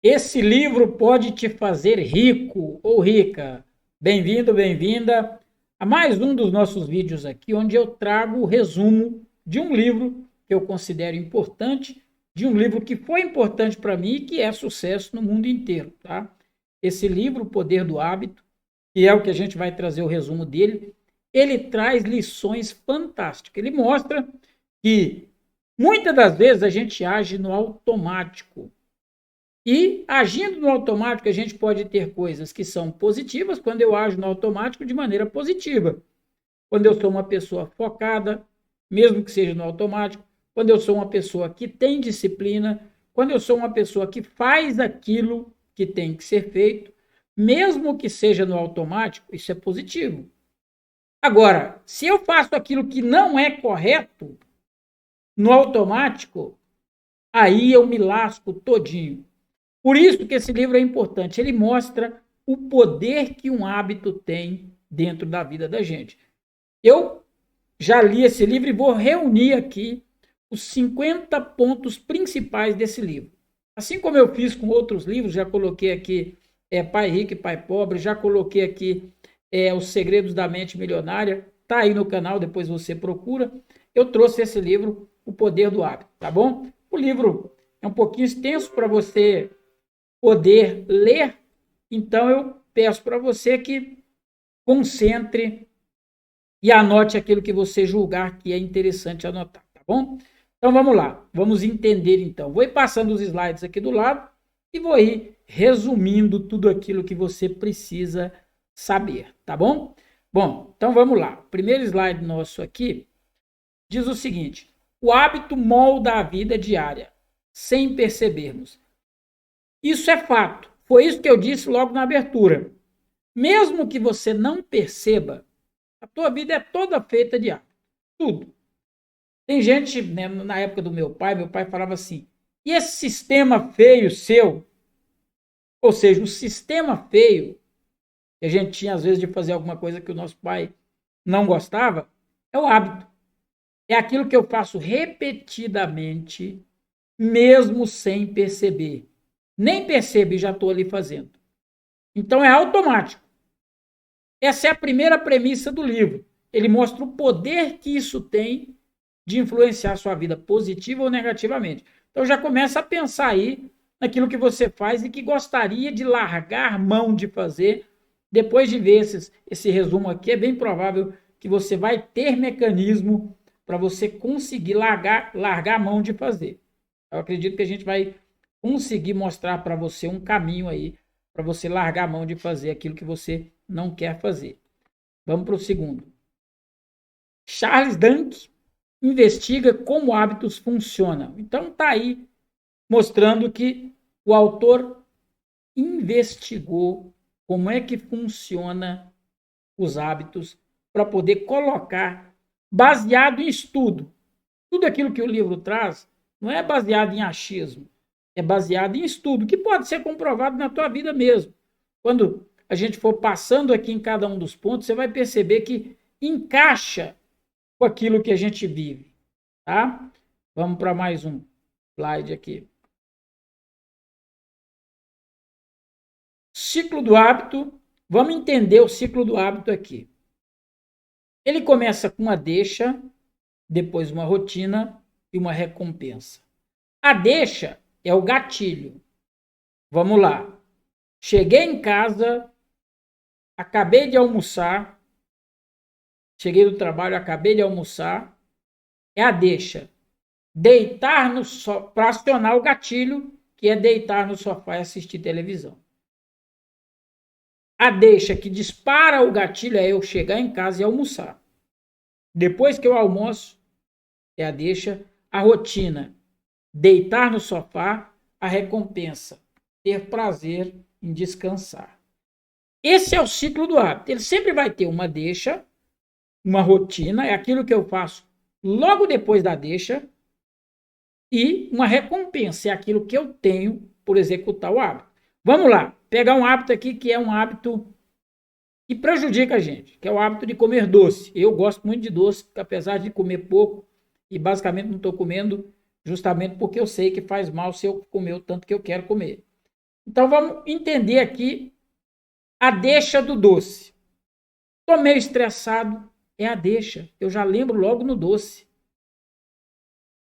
Esse livro pode te fazer rico ou rica. Bem-vindo, bem-vinda a mais um dos nossos vídeos aqui, onde eu trago o resumo de um livro que eu considero importante, de um livro que foi importante para mim e que é sucesso no mundo inteiro, tá? Esse livro, O Poder do Hábito, que é o que a gente vai trazer o resumo dele, ele traz lições fantásticas. Ele mostra que muitas das vezes a gente age no automático. E agindo no automático, a gente pode ter coisas que são positivas quando eu ajo no automático de maneira positiva. Quando eu sou uma pessoa focada, mesmo que seja no automático, quando eu sou uma pessoa que tem disciplina, quando eu sou uma pessoa que faz aquilo que tem que ser feito, mesmo que seja no automático, isso é positivo. Agora, se eu faço aquilo que não é correto no automático, aí eu me lasco todinho. Por isso que esse livro é importante. Ele mostra o poder que um hábito tem dentro da vida da gente. Eu já li esse livro e vou reunir aqui os 50 pontos principais desse livro. Assim como eu fiz com outros livros, já coloquei aqui Pai Rico e Pai Pobre, já coloquei aqui Os Segredos da Mente Milionária, tá aí no canal, depois você procura. Eu trouxe esse livro, O Poder do Hábito, tá bom? O livro é um pouquinho extenso para você poder ler, então eu peço para você que concentre e anote aquilo que você julgar que é interessante anotar, tá bom? Então vamos lá, vamos entender então. Vou ir passando os slides aqui do lado e vou ir resumindo tudo aquilo que você precisa saber, tá bom? Bom, então vamos lá. O primeiro slide nosso aqui diz o seguinte: o hábito molda a vida diária, sem percebermos. Isso é fato. Foi isso que eu disse logo na abertura. Mesmo que você não perceba, a tua vida é toda feita de hábito. Tudo. Tem gente, né, na época do meu pai falava assim: e esse sistema feio seu? Ou seja, o sistema feio que a gente tinha às vezes de fazer alguma coisa que o nosso pai não gostava, é o hábito. É aquilo que eu faço repetidamente, mesmo sem perceber. Nem percebo e já estou ali fazendo. Então é automático. Essa é a primeira premissa do livro. Ele mostra o poder que isso tem de influenciar a sua vida positiva ou negativamente. Então já começa a pensar aí naquilo que você faz e que gostaria de largar mão de fazer. Depois de ver esse resumo aqui, é bem provável que você vai ter mecanismo para você conseguir largar a mão de fazer. Eu acredito que a gente vai conseguir mostrar para você um caminho aí para você largar a mão de fazer aquilo que você não quer fazer. Vamos para o segundo. Charles Dunk investiga como hábitos funcionam. Então tá aí mostrando que o autor investigou como é que funciona os hábitos para poder colocar baseado em estudo. Tudo aquilo que o livro traz não é baseado em achismo, é baseado em estudo, que pode ser comprovado na tua vida mesmo. Quando a gente for passando aqui em cada um dos pontos, você vai perceber que encaixa com aquilo que a gente vive, tá? Vamos para mais um slide aqui. Ciclo do hábito. Vamos entender o ciclo do hábito aqui. Ele começa com uma deixa, depois uma rotina e uma recompensa. A deixa é o gatilho. Vamos lá. Cheguei em casa, acabei de almoçar, cheguei do trabalho, acabei de almoçar, é a deixa. Deitar no sofá, para acionar o gatilho, que é deitar no sofá e assistir televisão. A deixa que dispara o gatilho é eu chegar em casa e almoçar. Depois que eu almoço, é a deixa. A rotina, deitar no sofá. A recompensa, ter prazer em descansar. Esse é o ciclo do hábito. Ele sempre vai ter uma deixa, uma rotina, é aquilo que eu faço logo depois da deixa, e uma recompensa, é aquilo que eu tenho por executar o hábito. Vamos lá, pegar um hábito aqui que é um hábito que prejudica a gente, que é o hábito de comer doce. Eu gosto muito de doce, apesar de comer pouco, e basicamente não estou comendo justamente porque eu sei que faz mal se eu comer o tanto que eu quero comer. Então vamos entender aqui a deixa do doce. Tô meio estressado, é a deixa. Eu já lembro logo no doce.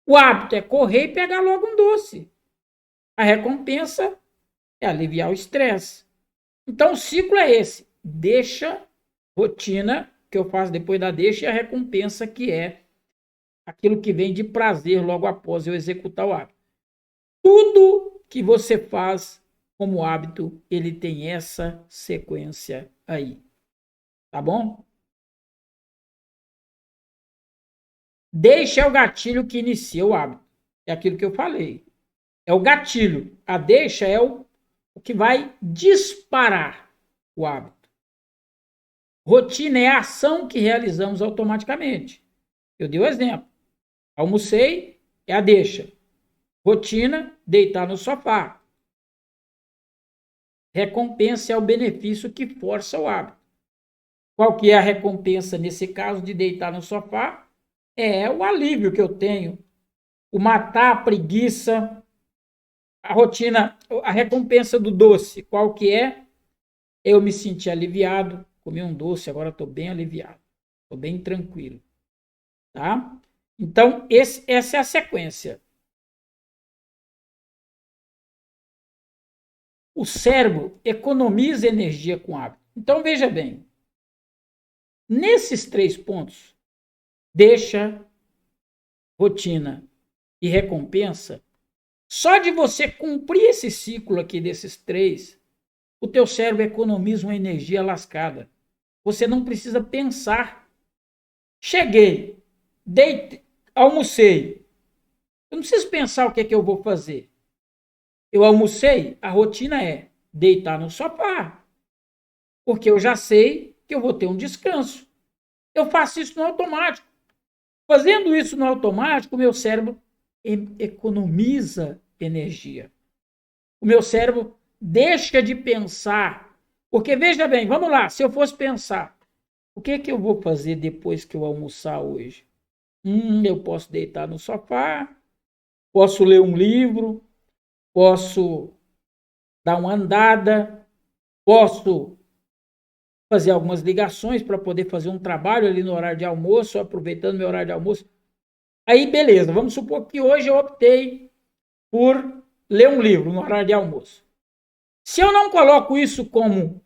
O hábito é correr e pegar logo um doce. A recompensa é aliviar o estresse. Então o ciclo é esse. Deixa, rotina, que eu faço depois da deixa, e a recompensa, que é aquilo que vem de prazer logo após eu executar o hábito. Tudo que você faz como hábito, ele tem essa sequência aí. Tá bom? Deixa é o gatilho que inicia o hábito. É aquilo que eu falei. É o gatilho. A deixa é o que vai disparar o hábito. Rotina é a ação que realizamos automaticamente. Eu dei o exemplo. Almocei, é a deixa. Rotina, deitar no sofá. Recompensa é o benefício que força o hábito. Qual que é a recompensa nesse caso de deitar no sofá? É o alívio que eu tenho, o matar a preguiça, a rotina, a recompensa do doce. Qual que é? Eu me senti aliviado, comi um doce, agora estou bem aliviado, estou bem tranquilo, tá? Então, essa é a sequência. O cérebro economiza energia com hábito. Então, veja bem, nesses 3 pontos, deixa, rotina e recompensa, só de você cumprir esse ciclo aqui desses 3, o teu cérebro economiza uma energia lascada. Você não precisa pensar. Cheguei, deitei, almocei. Eu não preciso pensar o que é que eu vou fazer. Eu almocei, a rotina é deitar no sofá, porque eu já sei que eu vou ter um descanso. Eu faço isso no automático. Fazendo isso no automático, o meu cérebro economiza energia. O meu cérebro deixa de pensar. Porque, veja bem, vamos lá, se eu fosse pensar, o que é que eu vou fazer depois que eu almoçar hoje? Eu posso deitar no sofá, posso ler um livro, posso dar uma andada, posso fazer algumas ligações para poder fazer um trabalho ali no horário de almoço, aproveitando meu horário de almoço. Aí, beleza, vamos supor que hoje eu optei por ler um livro no horário de almoço. Se eu não coloco isso como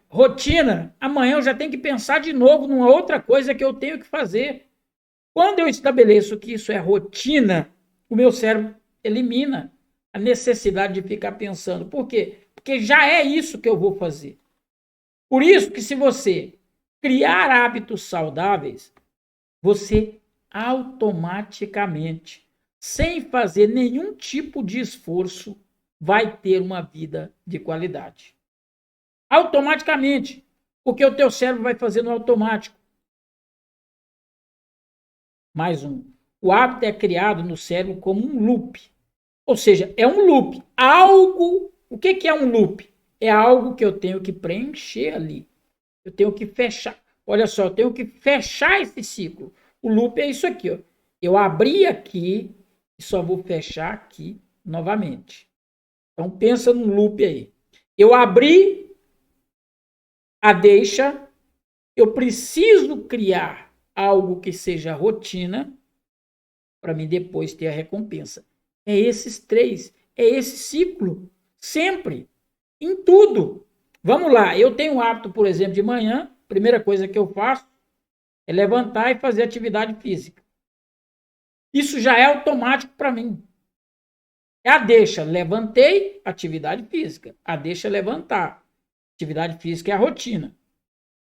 rotina, amanhã eu já tenho que pensar de novo numa outra coisa que eu tenho que fazer. Quando eu estabeleço que isso é rotina, o meu cérebro elimina a necessidade de ficar pensando. Por quê? Porque já é isso que eu vou fazer. Por isso que, se você criar hábitos saudáveis, você automaticamente, sem fazer nenhum tipo de esforço, vai ter uma vida de qualidade. Automaticamente, porque o teu cérebro vai fazer no automático. Mais um. O hábito é criado no cérebro como um loop. Ou seja, é um loop. Algo. O que é um loop? É algo que eu tenho que preencher ali. Eu tenho que fechar. Olha só, eu tenho que fechar esse ciclo. O loop é isso aqui, ó. Eu abri aqui e só vou fechar aqui novamente. Então pensa num loop aí. Eu abri a deixa, eu preciso criar algo que seja rotina para mim depois ter a recompensa. É esses 3, é esse ciclo, sempre, em tudo. Vamos lá, eu tenho um hábito, por exemplo, de manhã, primeira coisa que eu faço é levantar e fazer atividade física. Isso já é automático para mim. É a deixa, levantei, atividade física. A deixa, levantar. Atividade física é a rotina.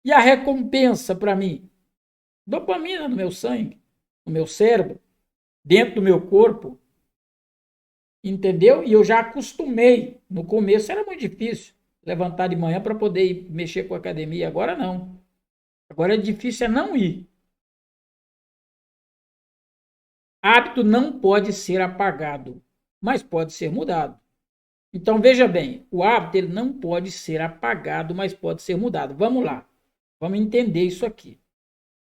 E a recompensa para mim? Dopamina no meu sangue, no meu cérebro, dentro do meu corpo. Entendeu? E eu já acostumei. No começo era muito difícil levantar de manhã para poder ir mexer com a academia. Agora não. Agora é difícil não ir. Hábito não pode ser apagado, mas pode ser mudado. Então veja bem, o hábito ele não pode ser apagado, mas pode ser mudado. Vamos lá, vamos entender isso aqui.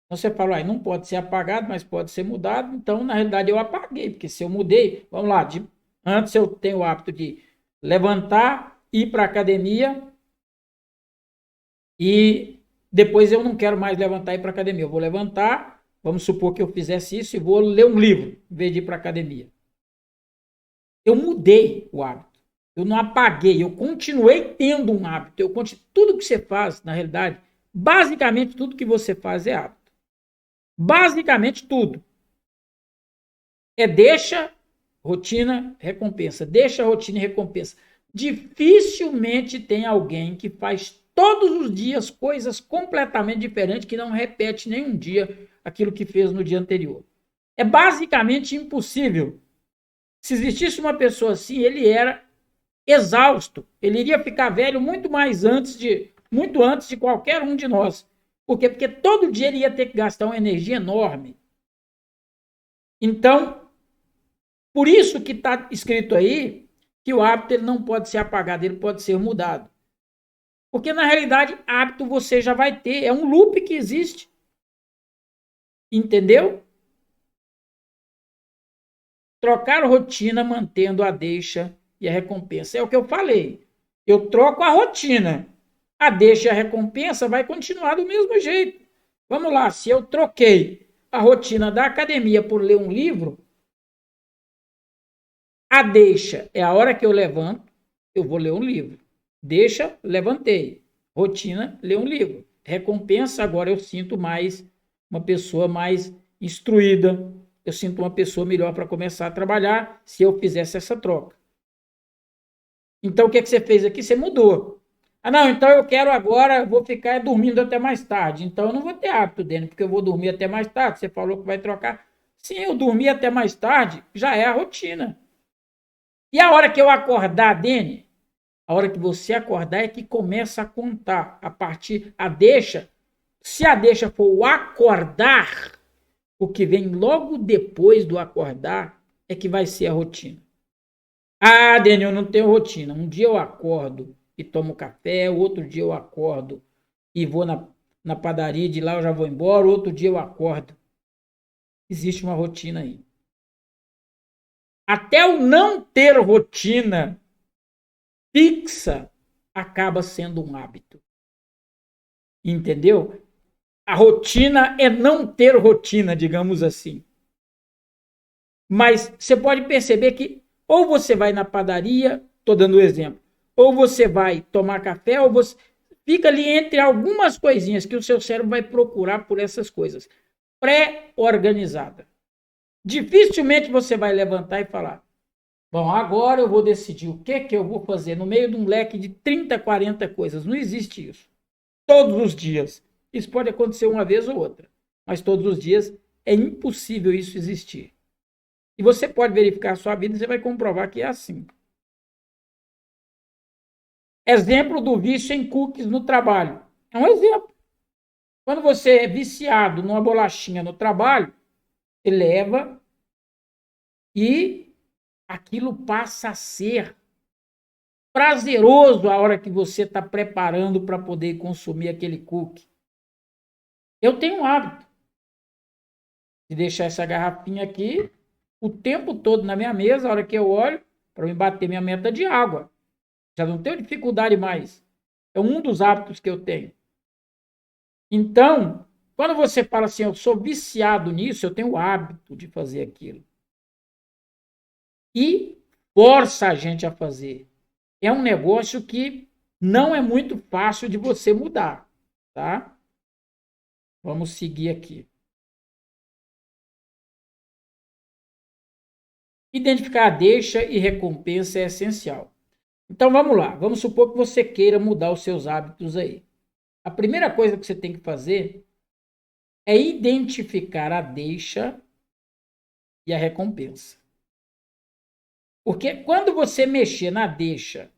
Então você falou, não pode ser apagado, mas pode ser mudado. Então, na realidade, eu apaguei, porque se eu mudei, vamos lá, antes eu tenho o hábito de levantar, ir para a academia e depois eu não quero mais levantar e ir para a academia. Eu vou levantar, vamos supor que eu fizesse isso e vou ler um livro em vez de ir para a academia. Eu mudei o hábito. Eu não apaguei, eu continuei tendo um hábito. Tudo que você faz, na realidade, basicamente tudo que você faz é hábito. Basicamente tudo. Deixa, rotina, recompensa. Deixa, rotina e recompensa. Dificilmente tem alguém que faz todos os dias coisas completamente diferentes, que não repete nenhum dia aquilo que fez no dia anterior. É basicamente impossível. Se existisse uma pessoa assim, ele era exausto. Ele iria ficar velho muito antes de qualquer um de nós. Por quê? Porque todo dia ele ia ter que gastar uma energia enorme. Então, por isso que está escrito aí que o hábito ele não pode ser apagado, ele pode ser mudado. Porque, na realidade, hábito você já vai ter. É um loop que existe. Entendeu? Trocar rotina mantendo a deixa e a recompensa. É o que eu falei. Eu troco a rotina. A deixa e a recompensa vai continuar do mesmo jeito. Vamos lá, se eu troquei a rotina da academia por ler um livro, a deixa é a hora que eu levanto, eu vou ler um livro. Deixa, levantei. Rotina, ler um livro. Recompensa, agora eu sinto mais uma pessoa mais instruída. Eu sinto uma pessoa melhor para começar a trabalhar se eu fizesse essa troca. Então, o que você fez aqui? Você mudou. Ah, não, então eu quero agora, vou ficar dormindo até mais tarde. Então, eu não vou ter hábito dele, porque eu vou dormir até mais tarde. Você falou que vai trocar. Sim, eu dormir até mais tarde já é a rotina. E a hora que eu acordar, Dene, a hora que você acordar é que começa a contar. Se a deixa for o acordar, o que vem logo depois do acordar é que vai ser a rotina. Ah, Dene, eu não tenho rotina. Um dia eu acordo e tomo café, outro dia eu acordo e vou na padaria, de lá eu já vou embora, outro dia eu acordo. Existe uma rotina aí. Até o não ter rotina fixa acaba sendo um hábito. Entendeu? A rotina é não ter rotina, digamos assim. Mas você pode perceber que ou você vai na padaria, estou dando um exemplo, ou você vai tomar café, ou você fica ali entre algumas coisinhas que o seu cérebro vai procurar por essas coisas. Pré-organizada. Dificilmente você vai levantar e falar: bom, agora eu vou decidir o que eu vou fazer no meio de um leque de 30, 40 coisas. Não existe isso. Todos os dias. Isso pode acontecer uma vez ou outra, mas todos os dias é impossível isso existir. E você pode verificar a sua vida e você vai comprovar que é assim. Exemplo do vício em cookies no trabalho. É um exemplo. Quando você é viciado numa bolachinha no trabalho, você leva e aquilo passa a ser prazeroso a hora que você está preparando para poder consumir aquele cookie. Eu tenho um hábito de deixar essa garrafinha aqui o tempo todo na minha mesa, a hora que eu olho, para me bater minha meta de água. Já não tenho dificuldade mais. É um dos hábitos que eu tenho. Então, quando você fala assim, eu sou viciado nisso, eu tenho o hábito de fazer aquilo. E força a gente a fazer. É um negócio que não é muito fácil de você mudar, tá? Vamos seguir aqui. Identificar a deixa e recompensa é essencial. Então vamos lá, vamos supor que você queira mudar os seus hábitos aí. A primeira coisa que você tem que fazer é identificar a deixa e a recompensa. Porque quando você mexer na deixa,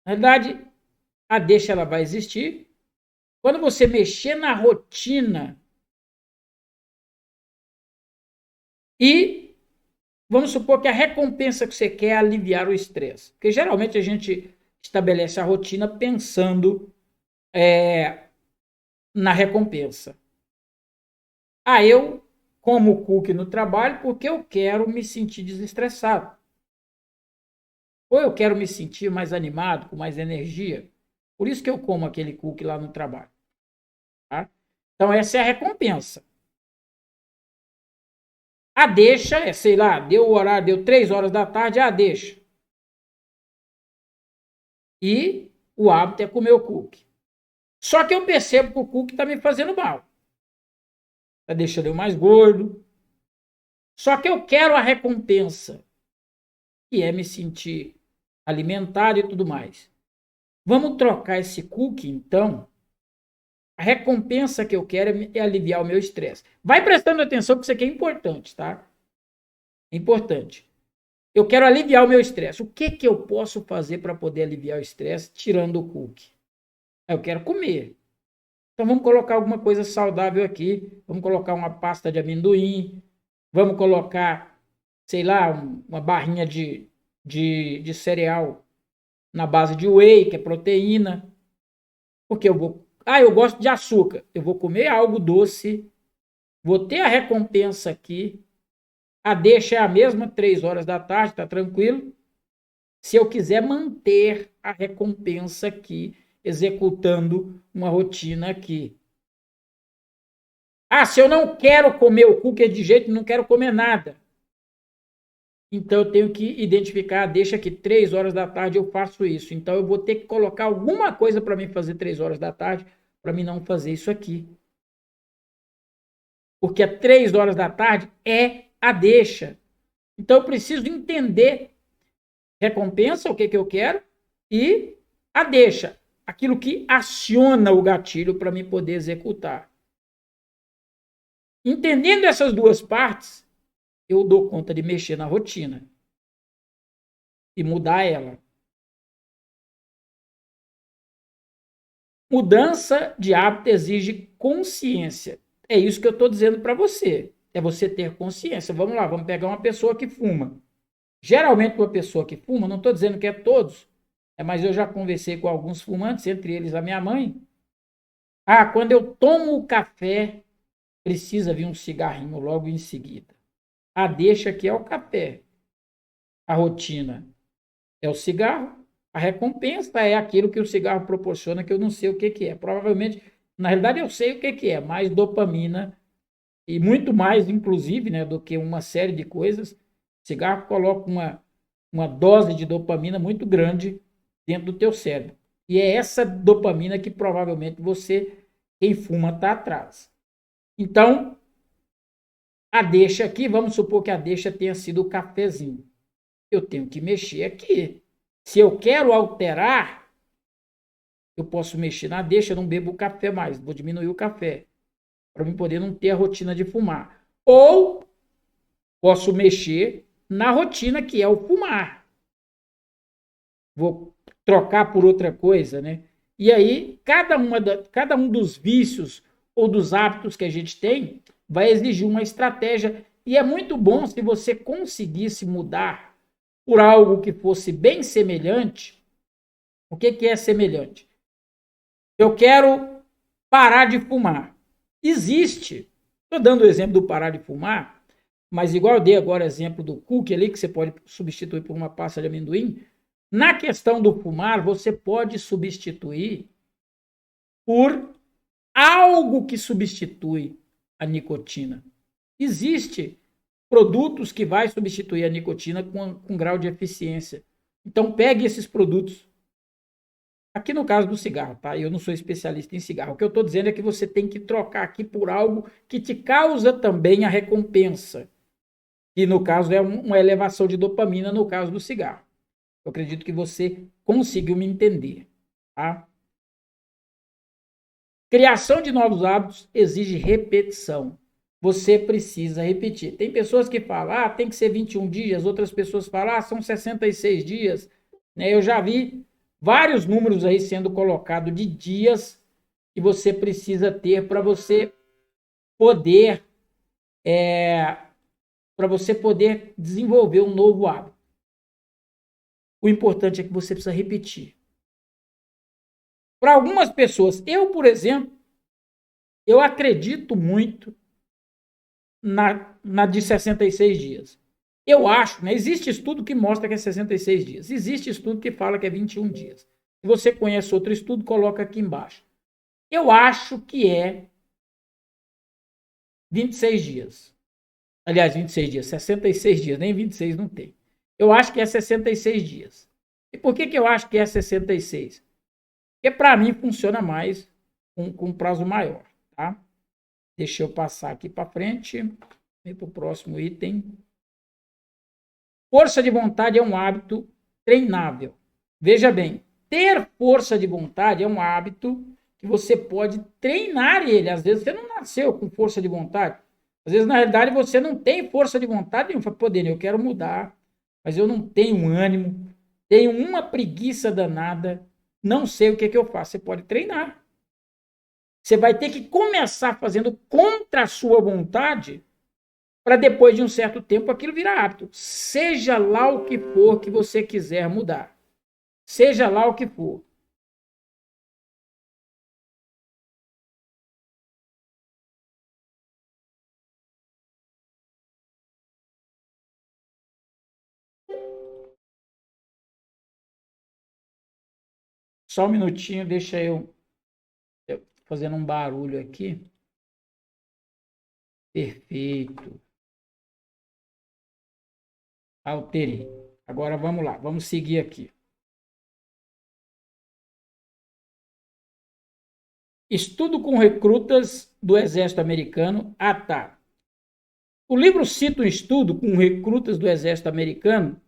na verdade, a deixa ela vai existir. Quando você mexer na rotina e vamos supor que a recompensa que você quer é aliviar o estresse. Porque geralmente a gente estabelece a rotina pensando na recompensa. Ah, eu como cookie no trabalho porque eu quero me sentir desestressado. ou eu quero me sentir mais animado, com mais energia. Por isso que eu como aquele cookie lá no trabalho. Tá? Então, essa é a recompensa. A deixa é, sei lá, deu o horário, deu 3 horas da tarde, a deixa. E o hábito é comer o cookie. Só que eu percebo que o cookie está me fazendo mal. Está deixando eu mais gordo. Só que eu quero a recompensa, que é me sentir alimentado e tudo mais. Vamos trocar esse cookie, então. A recompensa que eu quero é aliviar o meu estresse. Vai prestando atenção, porque isso aqui é importante, tá? É importante. Eu quero aliviar o meu estresse. O que eu posso fazer para poder aliviar o estresse tirando o cookie? Eu quero comer. Então vamos colocar alguma coisa saudável aqui. Vamos colocar uma pasta de amendoim. Vamos colocar, sei lá, uma barrinha de cereal na base de whey, que é proteína. Porque eu vou. Eu gosto de açúcar. Eu vou comer algo doce. Vou ter a recompensa aqui. A deixa é a mesma, 3 horas da tarde, tá tranquilo? Se eu quiser manter a recompensa aqui, executando uma rotina aqui. Se eu não quero comer o cookie de jeito, não quero comer nada. Então eu tenho que identificar, deixa que 3 horas da tarde eu faço isso. Então eu vou ter que colocar alguma coisa para mim fazer 3 horas da tarde, para mim não fazer isso aqui. Porque 3 horas da tarde é a deixa. Então eu preciso entender recompensa, o que eu quero, e a deixa, aquilo que aciona o gatilho para mim poder executar. Entendendo essas duas partes, eu dou conta de mexer na rotina e mudar ela. Mudança de hábito exige consciência. É isso que eu estou dizendo para você. É você ter consciência. Vamos lá, vamos pegar uma pessoa que fuma. Geralmente, uma pessoa que fuma, não estou dizendo que é todos, mas eu já conversei com alguns fumantes, entre eles a minha mãe. Quando eu tomo o café, precisa vir um cigarrinho logo em seguida. A deixa aqui é o café. A rotina é o cigarro. A recompensa é aquilo que o cigarro proporciona, que eu não sei o que é. Provavelmente, na realidade, eu sei o que é, mais dopamina e muito mais, inclusive, né, do que uma série de coisas. O cigarro coloca uma dose de dopamina muito grande dentro do teu cérebro. E é essa dopamina que provavelmente você, quem fuma, está atrás. Então, a deixa aqui, vamos supor que a deixa tenha sido o cafezinho. Eu tenho que mexer aqui. Se eu quero alterar, eu posso mexer na deixa, eu não bebo café mais, vou diminuir o café, para eu poder não ter a rotina de fumar. Ou posso mexer na rotina que é o fumar. Vou trocar por outra coisa, né? E aí, cada um dos vícios ou dos hábitos que a gente tem vai exigir uma estratégia. E é muito bom se você conseguisse mudar por algo que fosse bem semelhante. O que é semelhante? Eu quero parar de fumar. Existe. Estou dando o exemplo do parar de fumar, mas igual eu dei agora o exemplo do cookie ali, que você pode substituir por uma pasta de amendoim. Na questão do fumar, você pode substituir por algo que substitui a nicotina. Existe produtos que vai substituir a nicotina com grau de eficiência. Então pegue esses produtos. Aqui no caso do cigarro, tá? Eu não sou especialista em cigarro. O que eu estou dizendo é que você tem que trocar aqui por algo que te causa também a recompensa. E no caso é uma elevação de dopamina no caso do cigarro. Eu acredito que você conseguiu me entender, tá? Criação de novos hábitos exige repetição. Você precisa repetir. Tem pessoas que falam, tem que ser 21 dias, outras pessoas falam, são 66 dias. Eu já vi vários números aí sendo colocados de dias que você precisa ter para você poder desenvolver um novo hábito. O importante é que você precisa repetir. Para algumas pessoas, eu, por exemplo, eu acredito muito na de 66 dias. Eu acho, né? Existe estudo que mostra que é 66 dias. Existe estudo que fala que é 21 dias. Se você conhece outro estudo, coloca aqui embaixo. Eu acho que é 26 dias. Aliás, 26 dias, 66 dias, nem 26 não tem. Eu acho que é 66 dias. E por que eu acho que é 66? Porque para mim funciona mais com prazo maior, tá? Deixa eu passar aqui para frente e para o próximo item. Força de vontade é um hábito treinável. Veja bem, ter força de vontade é um hábito que você pode treinar ele. Às vezes você não nasceu com força de vontade. Às vezes, na realidade, você não tem força de vontade nenhuma. Fala, pô, Daniel, eu quero mudar, mas eu não tenho ânimo, tenho uma preguiça danada, não sei o que eu faço. Você pode treinar. Você vai ter que começar fazendo contra a sua vontade para depois de um certo tempo aquilo virar hábito. Seja lá o que for que você quiser mudar. Seja lá o que for. Só um minutinho, deixa eu fazendo um barulho aqui. Perfeito. Alterei. Agora vamos lá, vamos seguir aqui. Estudo com recrutas do Exército Americano. Ah, tá. O livro cita um estudo com recrutas do Exército Americano,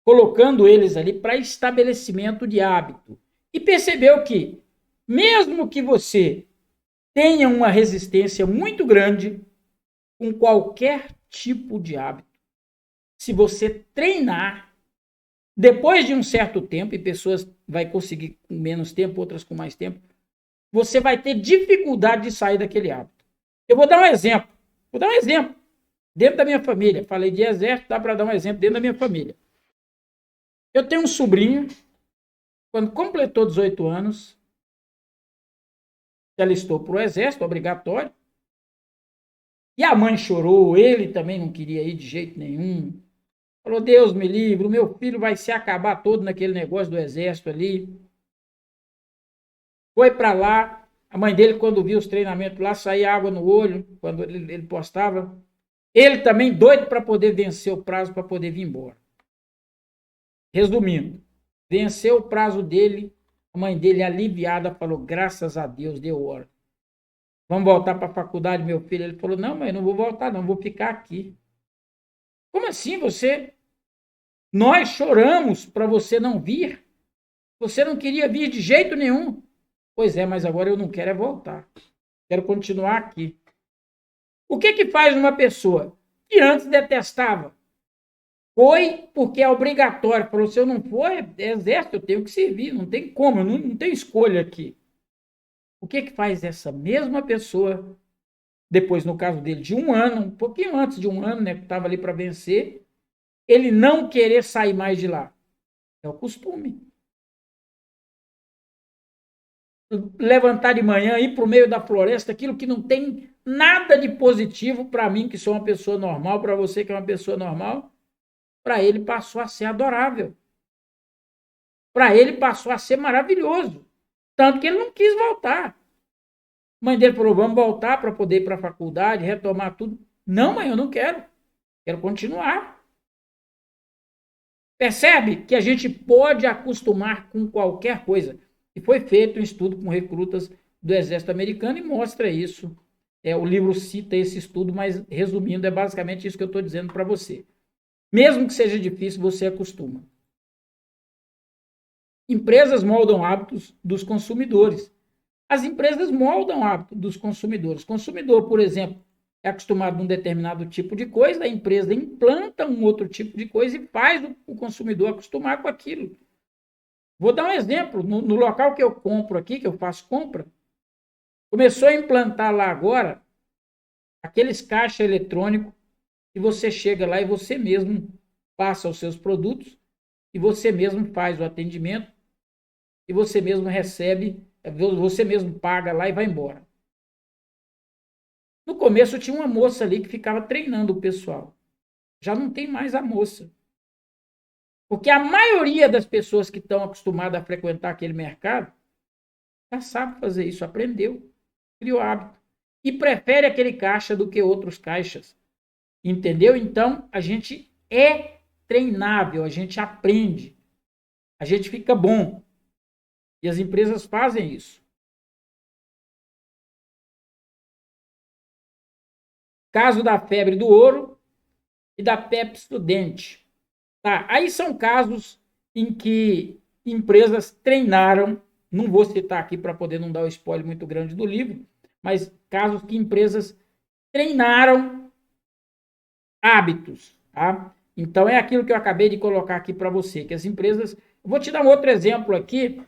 colocando eles ali para estabelecimento de hábito. E percebeu que, mesmo que você tenha uma resistência muito grande com qualquer tipo de hábito, se você treinar, depois de um certo tempo, e pessoas vai conseguir com menos tempo, outras com mais tempo, você vai ter dificuldade de sair daquele hábito. Eu vou dar um exemplo. Vou dar um exemplo. Dentro da minha família. Falei de exército, dá para dar um exemplo dentro da minha família. Eu tenho um sobrinho, quando completou 18 anos, se alistou para o exército, obrigatório. E a mãe chorou, ele também não queria ir de jeito nenhum. Falou, Deus me livre, o meu filho vai se acabar todo naquele negócio do exército ali. Foi para lá, a mãe dele, quando viu os treinamentos lá, saía água no olho, quando ele postava. Ele também doido para poder vencer o prazo, para poder vir embora. Resumindo, venceu o prazo dele, a mãe dele aliviada falou, graças a Deus, deu hora. Vamos voltar para a faculdade, meu filho? Ele falou, não, mãe, não vou voltar não, vou ficar aqui. Como assim você? Nós choramos para você não vir. Você não queria vir de jeito nenhum. Pois é, mas agora eu não quero é voltar. Quero continuar aqui. O que faz uma pessoa que antes detestava? Foi porque é obrigatório. Falou, se eu não for, é exército, eu tenho que servir. Não tem como, eu não tenho escolha aqui. O que faz essa mesma pessoa, depois, no caso dele, de um ano, um pouquinho antes de um ano, né, que estava ali para vencer, ele não querer sair mais de lá? É o costume. Levantar de manhã, ir para o meio da floresta, aquilo que não tem nada de positivo para mim, que sou uma pessoa normal, para você que é uma pessoa normal, para ele passou a ser adorável. Para ele passou a ser maravilhoso. Tanto que ele não quis voltar. A mãe dele falou, vamos voltar para poder ir para a faculdade, retomar tudo. Não, mãe, eu não quero. Quero continuar. Percebe que a gente pode acostumar com qualquer coisa. E foi feito um estudo com recrutas do Exército Americano e mostra isso. O livro cita esse estudo, mas resumindo, é basicamente isso que eu estou dizendo para você. Mesmo que seja difícil, você acostuma. Empresas moldam hábitos dos consumidores. As empresas moldam o hábito dos consumidores. O consumidor, por exemplo, é acostumado a um determinado tipo de coisa, a empresa implanta um outro tipo de coisa e faz o consumidor acostumar com aquilo. Vou dar um exemplo. No local que eu compro aqui, que eu faço compra, começou a implantar lá agora aqueles caixas eletrônicos que você chega lá e você mesmo passa os seus produtos e você mesmo faz o atendimento e você mesmo recebe, você mesmo paga lá e vai embora. No começo tinha uma moça ali que ficava treinando o pessoal. Já não tem mais a moça. Porque a maioria das pessoas que estão acostumadas a frequentar aquele mercado já sabe fazer isso, aprendeu, criou hábito. E prefere aquele caixa do que outros caixas. Entendeu? Então, a gente é treinável, a gente aprende, a gente fica bom. E as empresas fazem isso. Caso da febre do ouro e da Pepsi Student. Tá? Aí são casos em que empresas treinaram, não vou citar aqui para poder não dar o spoiler muito grande do livro, mas casos que empresas treinaram hábitos, tá? Então é aquilo que eu acabei de colocar aqui para você, que as empresas, eu vou te dar um outro exemplo aqui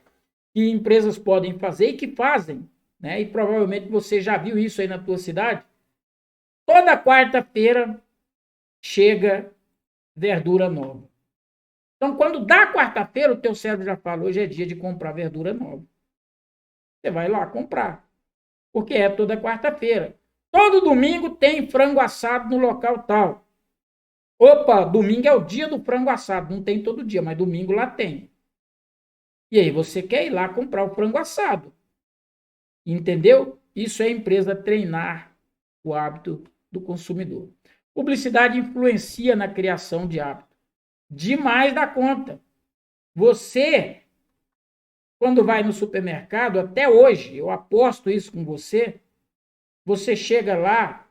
que empresas podem fazer e que fazem, né? E provavelmente você já viu isso aí na tua cidade. Toda quarta-feira chega verdura nova. Então, quando dá quarta-feira, o teu cérebro já fala, hoje é dia de comprar verdura nova. Você vai lá comprar, porque é toda quarta-feira. Todo domingo tem frango assado no local tal. Opa, domingo é o dia do frango assado. Não tem todo dia, mas domingo lá tem. E aí você quer ir lá comprar o frango assado. Entendeu? Isso é a empresa treinar o hábito do consumidor. Publicidade influencia na criação de hábito. Demais da conta. Você, quando vai no supermercado, até hoje, eu aposto isso com você, você chega lá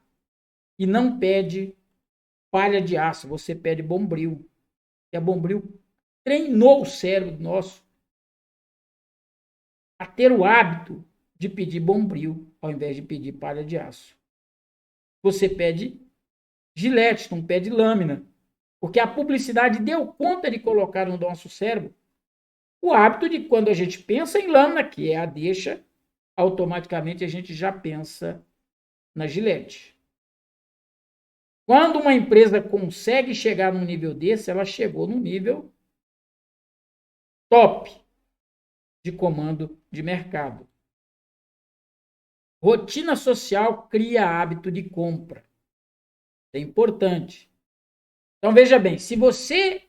e não pede palha de aço, você pede Bombril. E a Bombril treinou o cérebro nosso a ter o hábito de pedir Bombril ao invés de pedir palha de aço. Você pede Gillette, não pede lâmina. Porque a publicidade deu conta de colocar no nosso cérebro o hábito de quando a gente pensa em lâmina, que é a deixa, automaticamente a gente já pensa na Gillette. Quando uma empresa consegue chegar num nível desse, ela chegou num nível top de comando de mercado. Rotina social cria hábito de compra. É importante. Então veja bem, se você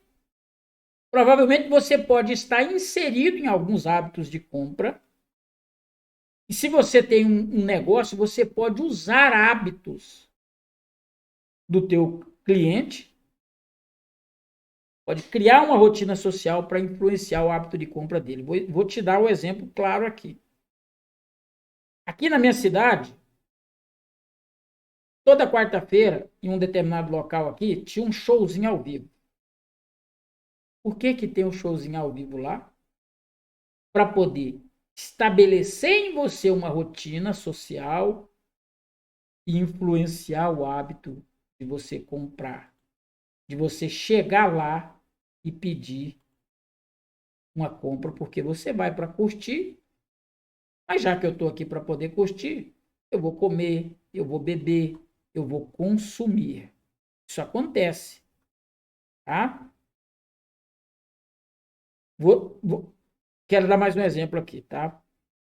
provavelmente você pode estar inserido em alguns hábitos de compra. E se você tem um negócio, você pode usar hábitos do teu cliente, pode criar uma rotina social para influenciar o hábito de compra dele. Vou te dar um exemplo claro aqui. Aqui na minha cidade, toda quarta-feira, em um determinado local aqui, tinha um showzinho ao vivo. Por que que tem um showzinho ao vivo lá? Para poder estabelecer em você uma rotina social e influenciar o hábito de você comprar, de você chegar lá e pedir uma compra, porque você vai para curtir, mas já que eu estou aqui para poder curtir, eu vou comer, eu vou beber, eu vou consumir. Isso acontece, tá? Quero dar mais um exemplo aqui, tá?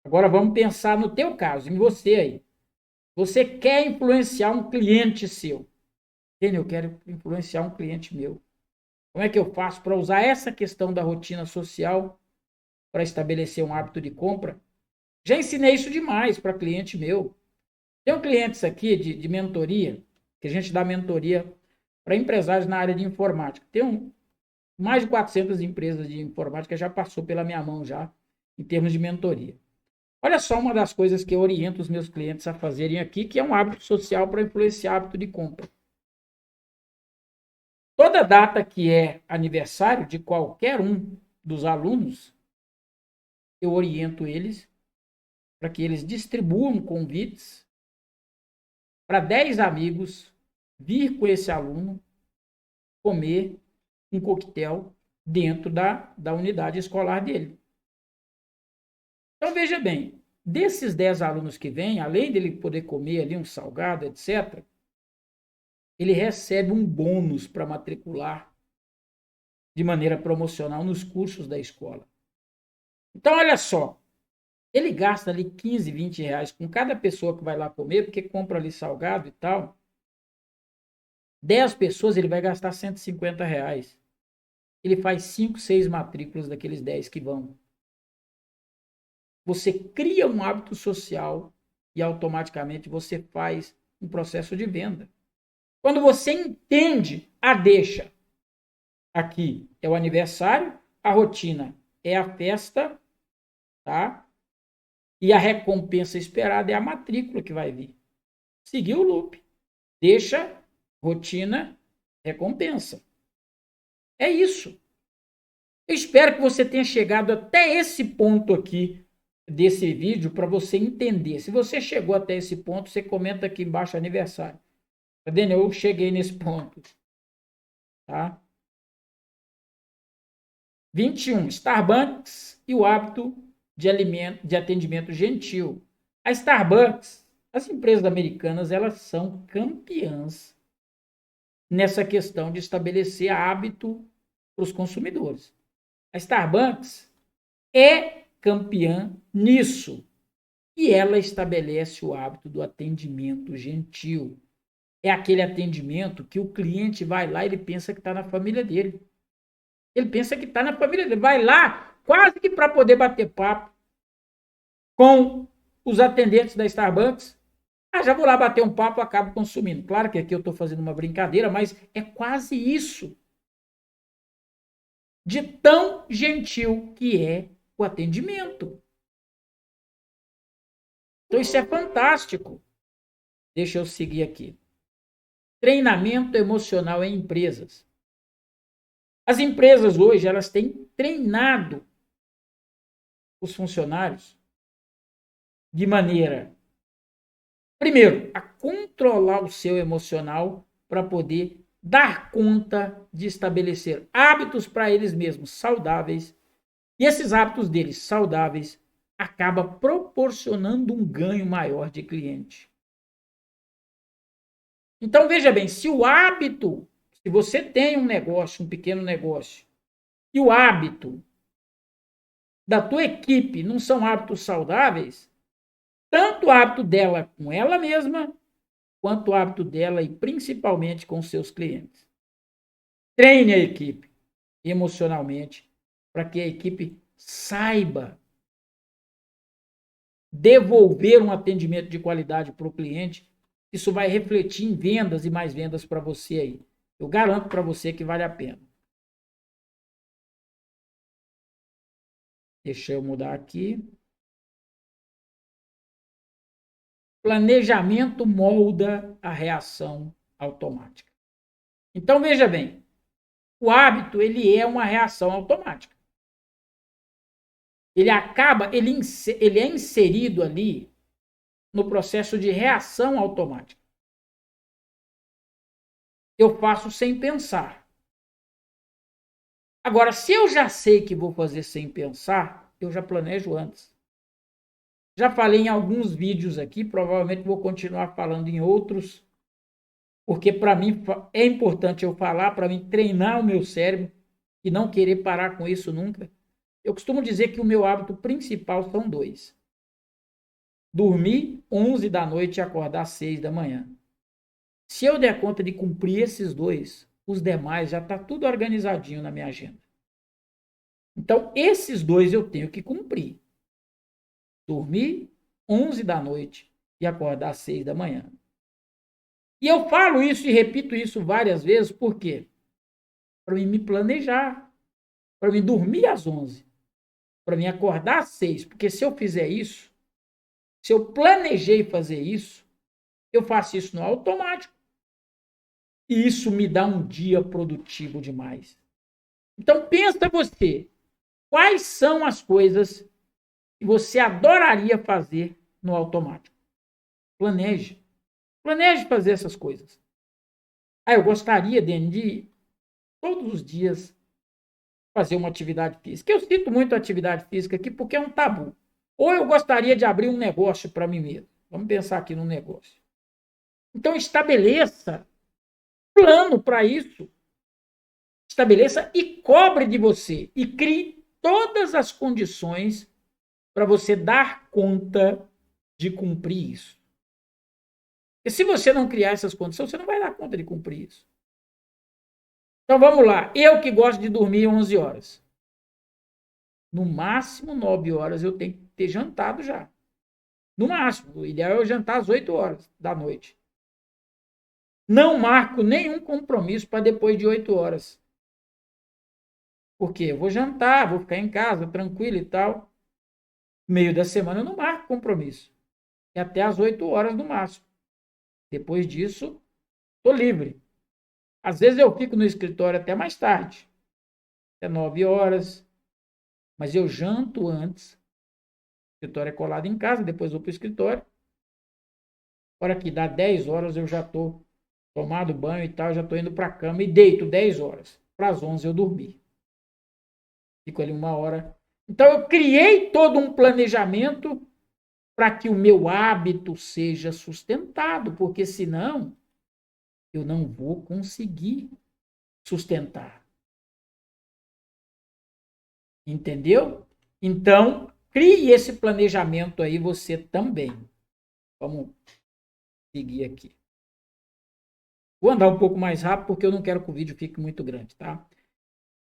Agora vamos pensar no teu caso, em você aí. Você quer influenciar um cliente seu. Eu quero influenciar um cliente meu. Como é que eu faço para usar essa questão da rotina social para estabelecer um hábito de compra? Já ensinei isso demais para cliente meu. Tenho clientes aqui de mentoria, que a gente dá mentoria para empresários na área de informática. Mais de 400 empresas de informática já passou pela minha mão já, em termos de mentoria. Olha só uma das coisas que eu oriento os meus clientes a fazerem aqui, que é um hábito social para influenciar hábito de compra. Toda data que é aniversário de qualquer um dos alunos, eu oriento eles para que eles distribuam convites para 10 amigos vir com esse aluno comer um coquetel dentro da unidade escolar dele. Então, veja bem, desses 10 alunos que vêm, além dele poder comer ali um salgado, etc., ele recebe um bônus para matricular de maneira promocional nos cursos da escola. Então, olha só, ele gasta ali 15, 20 reais com cada pessoa que vai lá comer, porque compra ali salgado e tal. 10 pessoas, ele vai gastar R$ 150. Ele faz 5, 6 matrículas daqueles 10 que vão. Você cria um hábito social e automaticamente você faz um processo de venda. Quando você entende a deixa, aqui é o aniversário, a rotina é a festa, tá? E a recompensa esperada é a matrícula que vai vir. Seguir o loop. Deixa, rotina, recompensa. É isso. Eu espero que você tenha chegado até esse ponto aqui desse vídeo para você entender. Se você chegou até esse ponto, você comenta aqui embaixo aniversário. Tá vendo? Eu cheguei nesse ponto. Tá? 21. Starbucks e o hábito de atendimento gentil. A Starbucks, as empresas americanas, elas são campeãs nessa questão de estabelecer hábito para os consumidores. A Starbucks é campeã nisso. E ela estabelece o hábito do atendimento gentil. É aquele atendimento que o cliente vai lá e ele pensa que está na família dele. Ele pensa que está na família dele. Vai lá quase que para poder bater papo com os atendentes da Starbucks. Já vou lá bater um papo, acabo consumindo. Claro que aqui eu estou fazendo uma brincadeira, mas é quase isso. De tão gentil que é o atendimento. Então isso é fantástico. Deixa eu seguir aqui. Treinamento emocional em empresas. As empresas hoje, elas têm treinado os funcionários de maneira, primeiro, a controlar o seu emocional para poder dar conta de estabelecer hábitos para eles mesmos saudáveis. E esses hábitos deles saudáveis acabam proporcionando um ganho maior de cliente. Então, veja bem, se o hábito, se você tem um negócio, um pequeno negócio, e o hábito da tua equipe não são hábitos saudáveis, tanto o hábito dela com ela mesma, quanto o hábito dela e principalmente com seus clientes. Treine a equipe emocionalmente para que a equipe saiba devolver um atendimento de qualidade para o cliente. Isso vai refletir em vendas e mais vendas para você aí. Eu garanto para você que vale a pena. Deixa eu mudar aqui. Planejamento molda a reação automática. Então, veja bem, o hábito, ele é uma reação automática. Ele é inserido ali no processo de reação automática. Eu faço sem pensar. Agora, se eu já sei que vou fazer sem pensar, eu já planejo antes. Já falei em alguns vídeos aqui, provavelmente vou continuar falando em outros, porque para mim é importante eu falar, para mim treinar o meu cérebro e não querer parar com isso nunca. Eu costumo dizer que o meu hábito principal são 2. Dormir 11 da noite e acordar 6 da manhã. Se eu der conta de cumprir esses 2, os demais já está tudo organizadinho na minha agenda. Então, esses 2 eu tenho que cumprir. Dormir 11 da noite e acordar 6 da manhã. E eu falo isso e repito isso várias vezes, por quê? Para mim me planejar, para mim dormir às 11, para mim acordar às 6, porque se eu fizer isso, se eu planejei fazer isso, eu faço isso no automático. E isso me dá um dia produtivo demais. Então pensa você, quais são as coisas que você adoraria fazer no automático? Planeje. Planeje fazer essas coisas. Eu gostaria, Dani, de todos os dias fazer uma atividade física. Eu cito muito a atividade física aqui porque é um tabu. Ou eu gostaria de abrir um negócio para mim mesmo. Vamos pensar aqui no negócio. Então estabeleça plano para isso. Estabeleça e cobre de você. E crie todas as condições para você dar conta de cumprir isso. Porque se você não criar essas condições, você não vai dar conta de cumprir isso. Então vamos lá. Eu que gosto de dormir 11 horas. No máximo 9 horas eu tenho que ter jantado já. No máximo. O ideal é eu jantar às 8 horas da noite. Não marco nenhum compromisso para depois de 8 horas. Porque eu vou jantar, vou ficar em casa, tranquilo e tal. Meio da semana eu não marco compromisso. É até às 8 horas no máximo. Depois disso, estou livre. Às vezes eu fico no escritório até mais tarde. Até 9 horas. Mas eu janto antes. O escritório é colado em casa, depois vou para o escritório. A hora que dá 10 horas eu já estou tomado banho e tal, já estou indo para a cama e deito 10 horas. Para as 11 eu dormir. Fico ali 1 hora. Então eu criei todo um planejamento para que o meu hábito seja sustentado, porque senão eu não vou conseguir sustentar. Entendeu? Então, crie esse planejamento aí você também. Vamos seguir aqui. Vou andar um pouco mais rápido porque eu não quero que o vídeo fique muito grande, tá?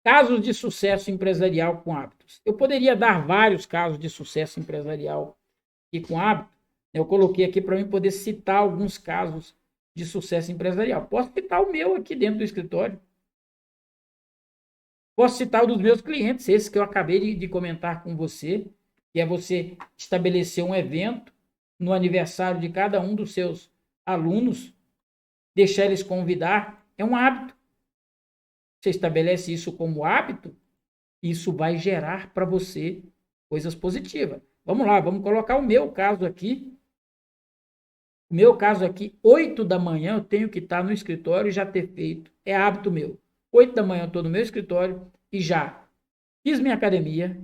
Casos de sucesso empresarial com hábitos. Eu poderia dar vários casos de sucesso empresarial e com hábito. Eu coloquei aqui para mim poder citar alguns casos de sucesso empresarial. Posso citar o meu aqui dentro do escritório. Posso citar o dos meus clientes, esse que eu acabei de comentar com você, que é você estabelecer um evento no aniversário de cada um dos seus alunos, deixar eles convidar, é um hábito. Você estabelece isso como hábito, isso vai gerar para você coisas positivas. Vamos lá, vamos colocar o meu caso aqui. O meu caso aqui, 8 da manhã, eu tenho que estar no escritório e já ter feito. É hábito meu. 8 da manhã eu estou no meu escritório e já fiz minha academia,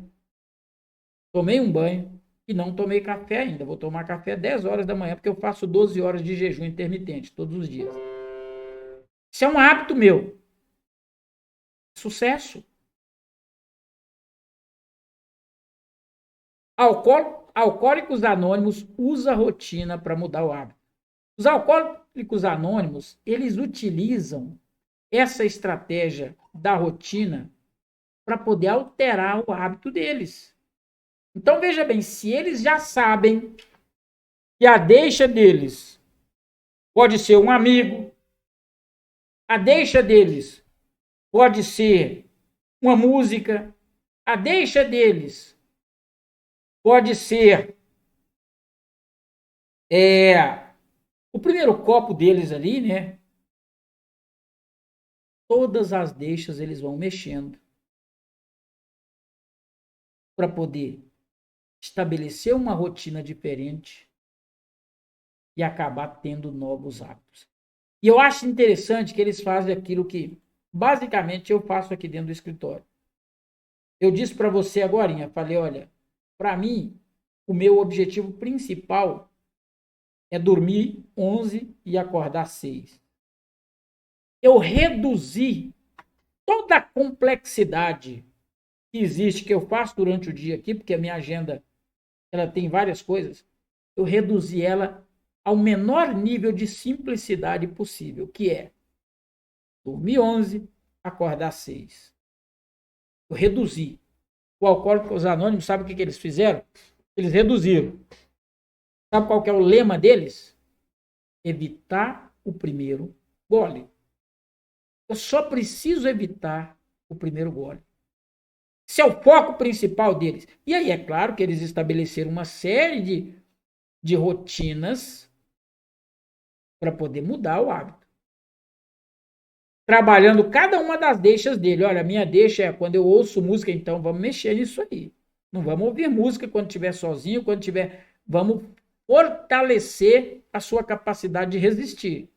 tomei um banho e não tomei café ainda. Vou tomar café 10 horas da manhã, porque eu faço 12 horas de jejum intermitente todos os dias. Isso é um hábito meu. Sucesso. Alcoólicos Anônimos usa a rotina para mudar o hábito. Os alcoólicos anônimos, eles utilizam essa estratégia da rotina para poder alterar o hábito deles. Então, veja bem, se eles já sabem que a deixa deles pode ser um amigo, a deixa deles pode ser uma música, a deixa deles pode ser o primeiro copo deles ali, né? Todas as deixas eles vão mexendo para poder estabelecer uma rotina diferente e acabar tendo novos hábitos. E eu acho interessante que eles fazem aquilo que basicamente eu faço aqui dentro do escritório. Eu disse para você agora, falei, olha, para mim, o meu objetivo principal é dormir 11 e acordar 6. Eu reduzi toda a complexidade que existe, que eu faço durante o dia aqui, porque a minha agenda ela tem várias coisas, eu reduzi ela ao menor nível de simplicidade possível, que é dormir 11, acordar 6. Eu reduzi. O Alcoólicos Anônimos, sabe o que eles fizeram? Eles reduziram. Sabe qual que é o lema deles? Evitar o primeiro gole. Eu só preciso evitar o primeiro gole. Esse é o foco principal deles. E aí, é claro que eles estabeleceram uma série de rotinas para poder mudar o hábito. Trabalhando cada uma das deixas dele. Olha, a minha deixa é quando eu ouço música, então vamos mexer nisso aí. Não vamos ouvir música quando estiver sozinho, quando estiver. Vamos fortalecer a sua capacidade de resistir.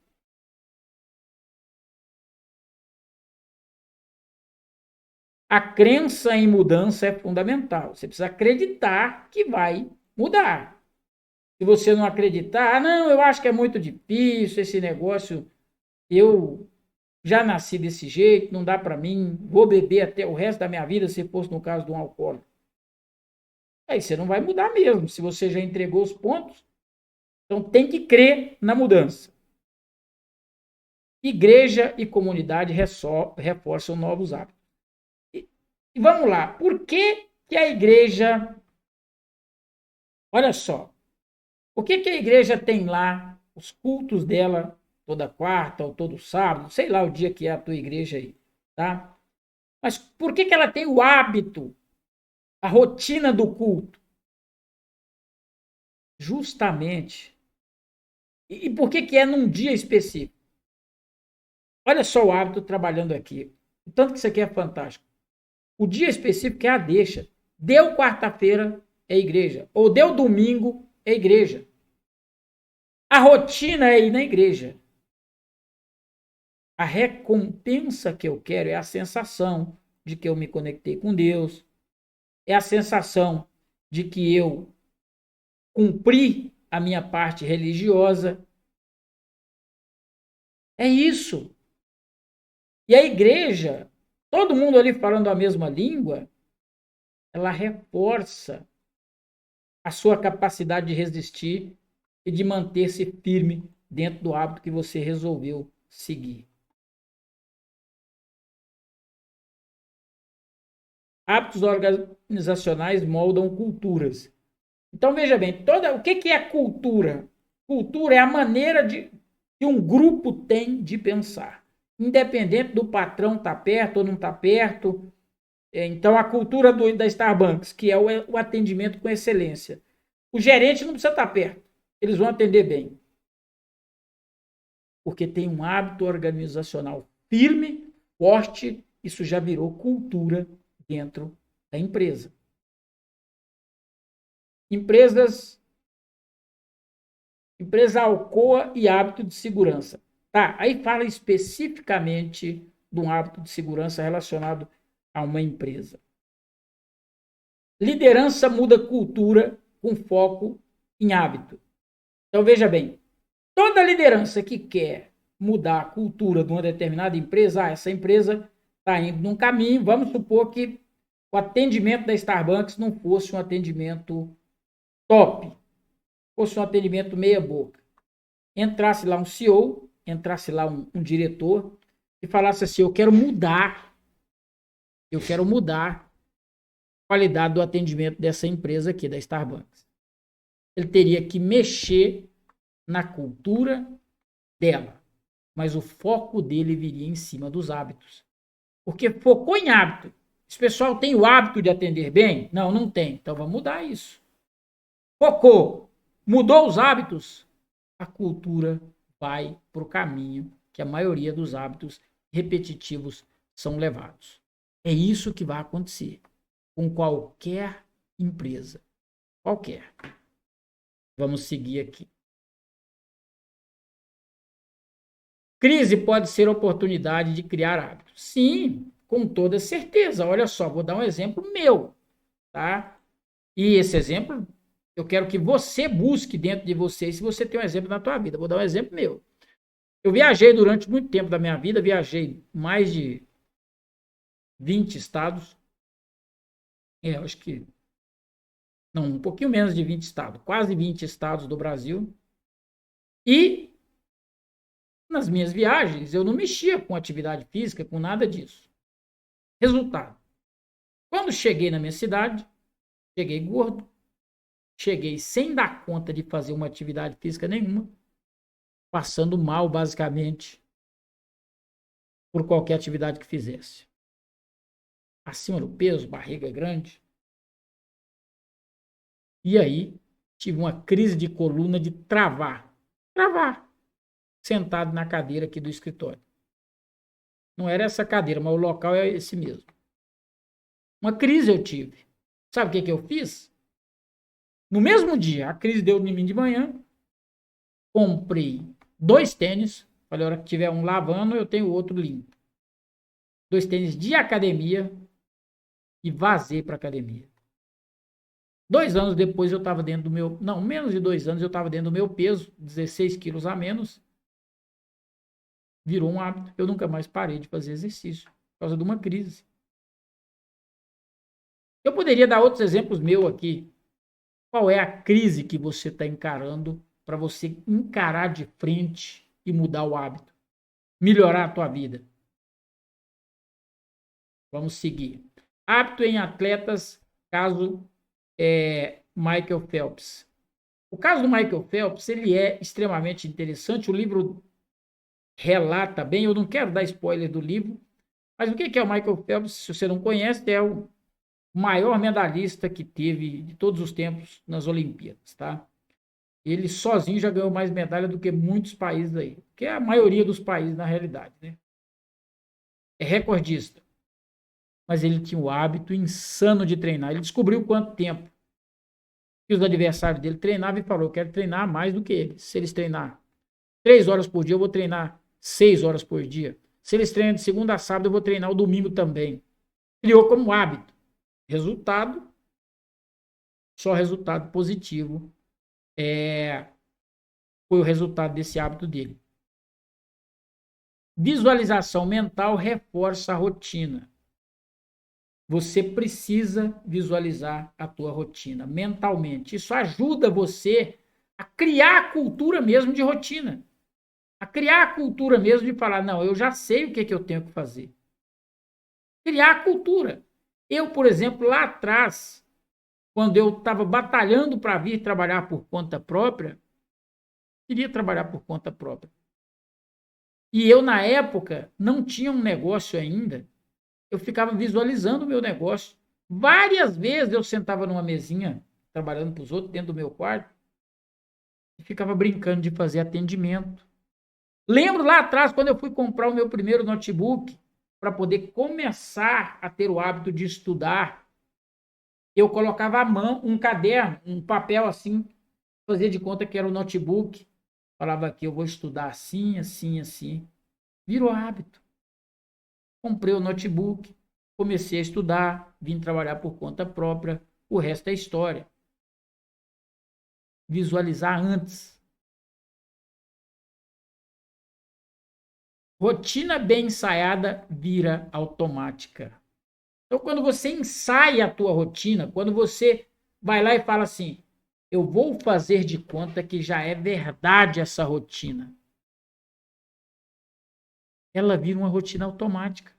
A crença em mudança é fundamental. Você precisa acreditar que vai mudar. Se você não acreditar, não, eu acho que é muito difícil esse negócio, eu já nasci desse jeito, não dá para mim, vou beber até o resto da minha vida, se fosse no caso de um alcoólico. Aí você não vai mudar mesmo, se você já entregou os pontos. Então tem que crer na mudança. Igreja e comunidade reforçam novos hábitos. E vamos lá, por que que a igreja... Olha só, por que que a igreja tem lá os cultos dela toda quarta ou todo sábado, sei lá o dia que é a tua igreja aí, tá? Mas por que que ela tem o hábito, a rotina do culto? Justamente. E por que que é num dia específico? Olha só o hábito trabalhando aqui. O tanto que isso aqui é fantástico. O dia específico é a deixa. Deu quarta-feira, é igreja. Ou deu domingo, é igreja. A rotina é ir na igreja. A recompensa que eu quero é a sensação de que eu me conectei com Deus. É a sensação de que eu cumpri a minha parte religiosa. É isso. E a igreja, todo mundo ali falando a mesma língua, ela reforça a sua capacidade de resistir e de manter-se firme dentro do hábito que você resolveu seguir. Hábitos organizacionais moldam culturas. Então, veja bem, o que é cultura? Cultura é a maneira que um grupo tem de pensar. Independente do patrão estar perto ou não estar perto. Então, a cultura da Starbucks, que é o atendimento com excelência. O gerente não precisa estar perto. Eles vão atender bem. Porque tem um hábito organizacional firme, forte, isso já virou cultura dentro da empresa. Empresa Alcoa e hábito de segurança. Tá, aí fala especificamente de um hábito de segurança relacionado a uma empresa. Liderança muda cultura com foco em hábito. Então, veja bem, toda liderança que quer mudar a cultura de uma determinada empresa, essa empresa está indo num caminho, vamos supor que o atendimento da Starbucks não fosse um atendimento top, fosse um atendimento meia boca. Entrasse lá um CEO, entrasse lá um diretor e falasse assim, eu quero mudar a qualidade do atendimento dessa empresa aqui, da Starbucks. Ele teria que mexer na cultura dela, mas o foco dele viria em cima dos hábitos. Porque focou em hábito. Esse pessoal tem o hábito de atender bem? Não, não tem. Então vamos mudar isso. Focou, mudou os hábitos, a cultura vai para o caminho que a maioria dos hábitos repetitivos são levados. É isso que vai acontecer com qualquer empresa. Qualquer. Vamos seguir aqui. Crise pode ser oportunidade de criar hábitos. Sim, com toda certeza. Olha só, vou dar um exemplo meu, tá? E esse exemplo, eu quero que você busque dentro de você, se você tem um exemplo na tua vida. Vou dar um exemplo meu. Eu viajei durante muito tempo da minha vida, viajei mais de 20 estados. Acho que não, um pouquinho menos de 20 estados, quase 20 estados do Brasil. E nas minhas viagens, eu não mexia com atividade física, com nada disso. Resultado. Quando cheguei na minha cidade, cheguei gordo, cheguei sem dar conta de fazer uma atividade física nenhuma, passando mal, basicamente, por qualquer atividade que fizesse. Acima do peso, barriga grande. E aí, tive uma crise de coluna de travar, sentado na cadeira aqui do escritório. Não era essa cadeira, mas o local é esse mesmo. Uma crise eu tive. Sabe o que eu fiz? No mesmo dia, a crise deu em mim de manhã, comprei 2 tênis, falei, a hora que tiver um lavando, eu tenho o outro limpo. 2 tênis de academia e vazei para academia. 2 anos depois eu estava dentro do meu... Não, menos de 2 anos eu estava dentro do meu peso, 16 quilos a menos. Virou um hábito. Eu nunca mais parei de fazer exercício por causa de uma crise. Eu poderia dar outros exemplos meus aqui. Qual é a crise que você está encarando para você encarar de frente e mudar o hábito? melhorar a tua vida. Vamos seguir. Hábito em atletas, caso Michael Phelps. O caso do Michael Phelps, ele é extremamente interessante. O livro relata bem, eu não quero dar spoiler do livro, mas o que é o Michael Phelps? Se você não conhece, é o maior medalhista que teve de todos os tempos nas Olimpíadas, tá? Ele sozinho já ganhou mais medalha do que muitos países aí, que é a maioria dos países na realidade, né? É recordista, mas ele tinha o hábito insano de treinar. Ele descobriu quanto tempo que os adversários dele treinavam e falou: eu quero treinar mais do que eles. Se eles treinar 3 horas por dia, eu vou treinar 6 horas por dia. Se eles treinam de segunda a sábado, eu vou treinar o domingo também. Criou como hábito. Resultado, só resultado positivo foi o resultado desse hábito dele. Visualização mental reforça a rotina. Você precisa visualizar a tua rotina mentalmente. Isso ajuda você a criar a cultura mesmo de rotina. A criar a cultura mesmo de falar, não, eu já sei o que eu tenho que fazer. Criar a cultura. Eu, por exemplo, lá atrás, quando eu estava batalhando para vir trabalhar por conta própria, queria trabalhar por conta própria. E eu, na época, não tinha um negócio ainda. Eu ficava visualizando o meu negócio. Várias vezes eu sentava numa mesinha, trabalhando para os outros, dentro do meu quarto, e ficava brincando de fazer atendimento. Lembro lá atrás, quando eu fui comprar o meu primeiro notebook, para poder começar a ter o hábito de estudar, eu colocava à mão um caderno, um papel assim, fazia de conta que era o notebook. Falava que eu vou estudar assim, assim, assim. Virou hábito. Comprei o notebook, comecei a estudar, vim trabalhar por conta própria. O resto é história. Visualizar antes. Rotina bem ensaiada vira automática. Então, quando você ensaia a tua rotina, quando você vai lá e fala assim, eu vou fazer de conta que já é verdade essa rotina, ela vira uma rotina automática.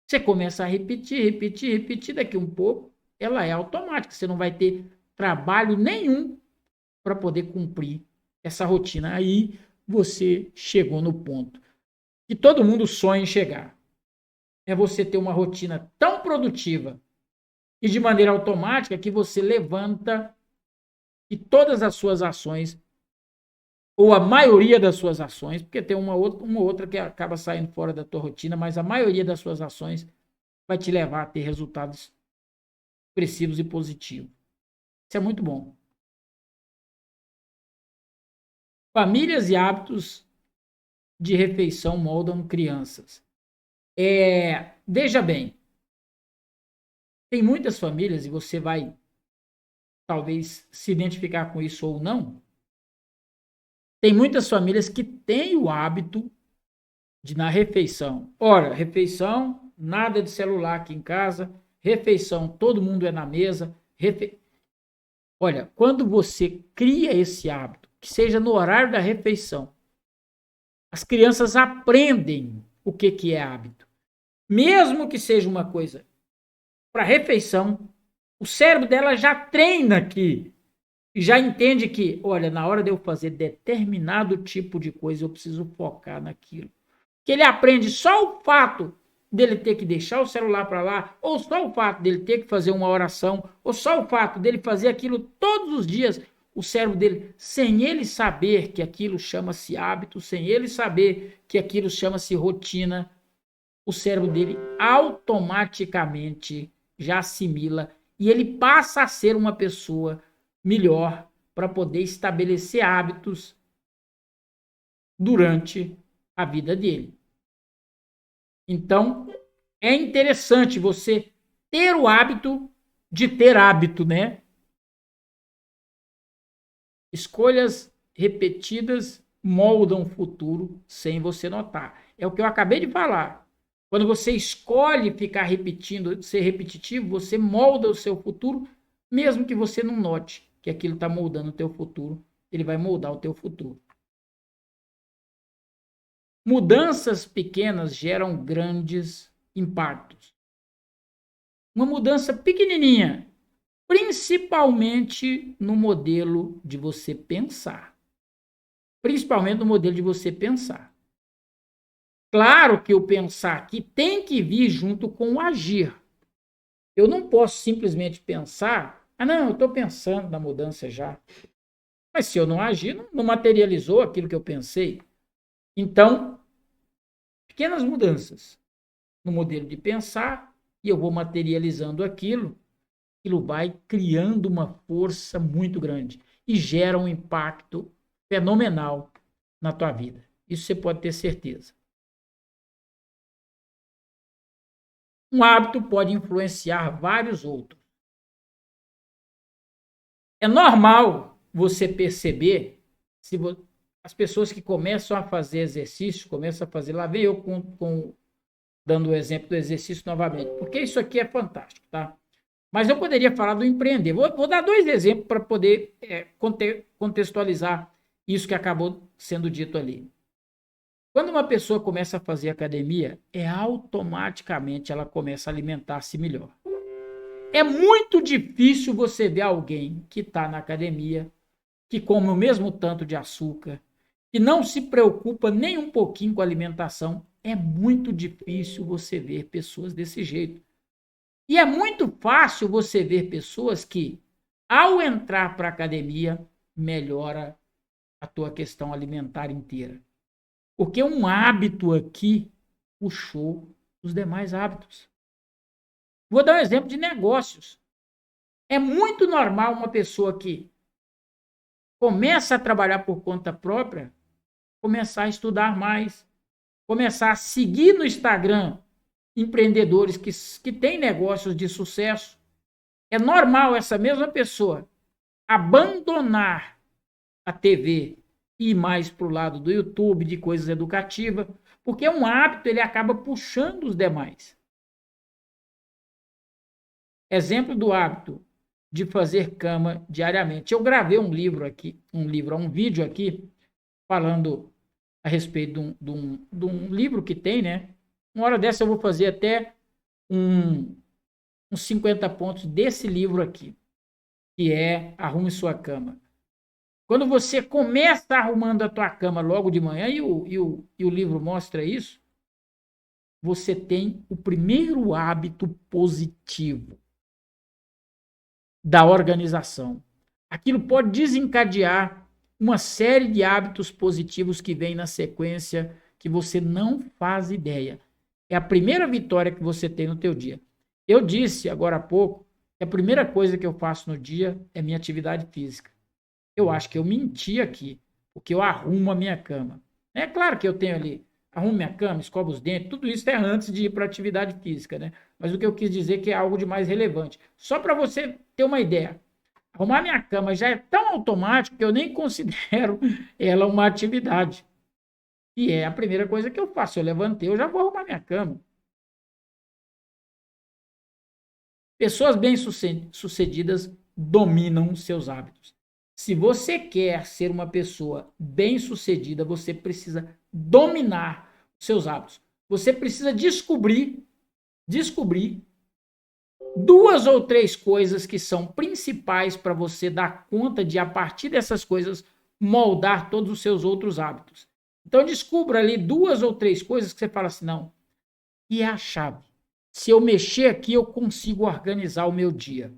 Você começa a repetir, repetir, repetir, daqui um pouco, ela é automática. Você não vai ter trabalho nenhum para poder cumprir essa rotina. Aí você chegou no ponto que todo mundo sonha em chegar. É você ter uma rotina tão produtiva e de maneira automática que você levanta e todas as suas ações, ou a maioria das suas ações, porque tem uma outra que acaba saindo fora da tua rotina, mas a maioria das suas ações vai te levar a ter resultados expressivos e positivos. Isso é muito bom. Famílias e hábitos de refeição moldam crianças. Veja bem, tem muitas famílias, e você vai talvez se identificar com isso ou não, tem muitas famílias que têm o hábito de, na refeição, ora, refeição, nada de celular aqui em casa, refeição, todo mundo é na mesa. Olha, quando você cria esse hábito, que seja no horário da refeição, as crianças aprendem o que é hábito. Mesmo que seja uma coisa para refeição, o cérebro dela já treina aqui e já entende que, olha, na hora de eu fazer determinado tipo de coisa, eu preciso focar naquilo. Que ele aprende só o fato dele ter que deixar o celular para lá, ou só o fato dele ter que fazer uma oração, ou só o fato dele fazer aquilo todos os dias, o cérebro dele, sem ele saber que aquilo chama-se hábito, sem ele saber que aquilo chama-se rotina, o cérebro dele automaticamente já assimila e ele passa a ser uma pessoa melhor para poder estabelecer hábitos durante a vida dele. Então, é interessante você ter o hábito de ter hábito, né? Escolhas repetidas moldam o futuro sem você notar. É o que eu acabei de falar. Quando você escolhe ficar repetindo, ser repetitivo, você molda o seu futuro, mesmo que você não note que aquilo está moldando o teu futuro. Ele vai moldar o teu futuro. Mudanças pequenas geram grandes impactos. Uma mudança pequenininha, principalmente no modelo de você pensar. Principalmente no modelo de você pensar. Claro que o pensar aqui tem que vir junto com o agir. Eu não posso simplesmente pensar, não, eu estou pensando na mudança já. Mas se eu não agir, não materializou aquilo que eu pensei. Então, pequenas mudanças no modelo de pensar, e eu vou materializando aquilo vai criando uma força muito grande e gera um impacto fenomenal na tua vida. Isso você pode ter certeza. Um hábito pode influenciar vários outros. É normal você perceber, se as pessoas que começam a fazer exercício, começam a fazer, lá vem eu dando o exemplo do exercício novamente, porque isso aqui é fantástico, tá? Mas eu poderia falar do empreender. Vou dar 2 exemplos para poder contextualizar isso que acabou sendo dito ali. Quando uma pessoa começa a fazer academia, automaticamente ela começa a alimentar-se melhor. É muito difícil você ver alguém que está na academia, que come o mesmo tanto de açúcar, que não se preocupa nem um pouquinho com a alimentação. É muito difícil você ver pessoas desse jeito. E é muito fácil você ver pessoas que, ao entrar para a academia, melhora a tua questão alimentar inteira. Porque um hábito aqui puxou os demais hábitos. Vou dar um exemplo de negócios. É muito normal uma pessoa que começa a trabalhar por conta própria, começar a estudar mais, começar a seguir no Instagram empreendedores que têm negócios de sucesso. É normal essa mesma pessoa abandonar a TV e ir mais para o lado do YouTube, de coisas educativas, porque um hábito ele acaba puxando os demais. Exemplo do hábito de fazer cama diariamente. Eu gravei um vídeo aqui, falando a respeito de um livro que tem, né? Uma hora dessa eu vou fazer até uns 50 pontos desse livro aqui, que é Arrume Sua Cama. Quando você começa arrumando a tua cama logo de manhã, e o livro mostra isso, você tem o primeiro hábito positivo da organização. Aquilo pode desencadear uma série de hábitos positivos que vem na sequência que você não faz ideia. É a primeira vitória que você tem no teu dia. Eu disse agora há pouco que a primeira coisa que eu faço no dia é minha atividade física. Eu acho que eu menti aqui, porque eu arrumo a minha cama. É claro que eu tenho ali, arrumo minha cama, escovo os dentes, tudo isso é antes de ir para a atividade física, né? Mas o que eu quis dizer é que é algo de mais relevante. Só para você ter uma ideia, arrumar minha cama já é tão automático que eu nem considero ela uma atividade. E é a primeira coisa que eu faço. Eu levantei, eu já vou arrumar minha cama. Pessoas bem-sucedidas dominam seus hábitos. Se você quer ser uma pessoa bem-sucedida, você precisa dominar seus hábitos. Você precisa descobrir 2 ou 3 coisas que são principais para você dar conta de, a partir dessas coisas, moldar todos os seus outros hábitos. Então, descubra ali 2 ou 3 coisas que você fala assim, não, e é a chave. Se eu mexer aqui, eu consigo organizar o meu dia.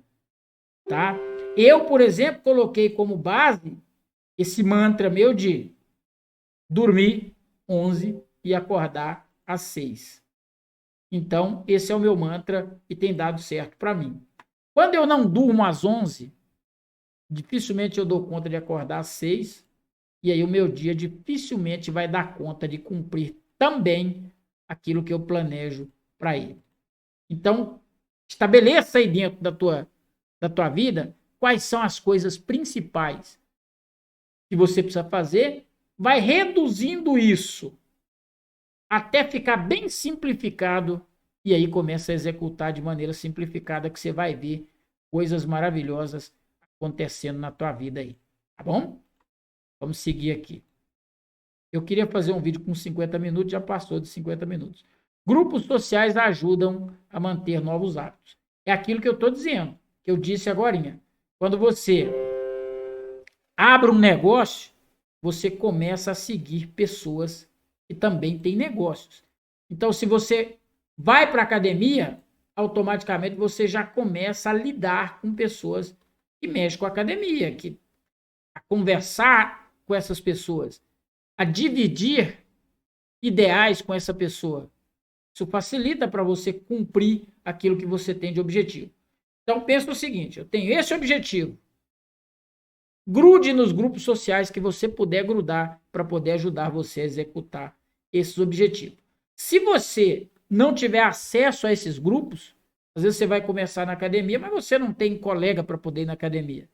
Tá? Eu, por exemplo, coloquei como base esse mantra meu de dormir 11 e acordar às 6. Então, esse é o meu mantra e tem dado certo para mim. Quando eu não durmo às 11, dificilmente eu dou conta de acordar às 6, e aí o meu dia dificilmente vai dar conta de cumprir também aquilo que eu planejo para ele. Então, estabeleça aí dentro da tua vida quais são as coisas principais que você precisa fazer, vai reduzindo isso até ficar bem simplificado e aí começa a executar de maneira simplificada que você vai ver coisas maravilhosas acontecendo na tua vida aí, tá bom? Vamos seguir aqui. Eu queria fazer um vídeo com 50 minutos, já passou de 50 minutos. Grupos sociais ajudam a manter novos hábitos. É aquilo que eu estou dizendo, que eu disse agorinha. Quando você abre um negócio, você começa a seguir pessoas que também têm negócios. Então, se você vai para a academia, automaticamente você já começa a lidar com pessoas que mexem com a academia, a conversar com essas pessoas, a dividir ideais com essa pessoa. Isso facilita para você cumprir aquilo que você tem de objetivo. Então, pensa o seguinte, eu tenho esse objetivo. Grude nos grupos sociais que você puder grudar para poder ajudar você a executar esses objetivos. Se você não tiver acesso a esses grupos, às vezes você vai começar na academia, mas você não tem colega para poder ir na academia.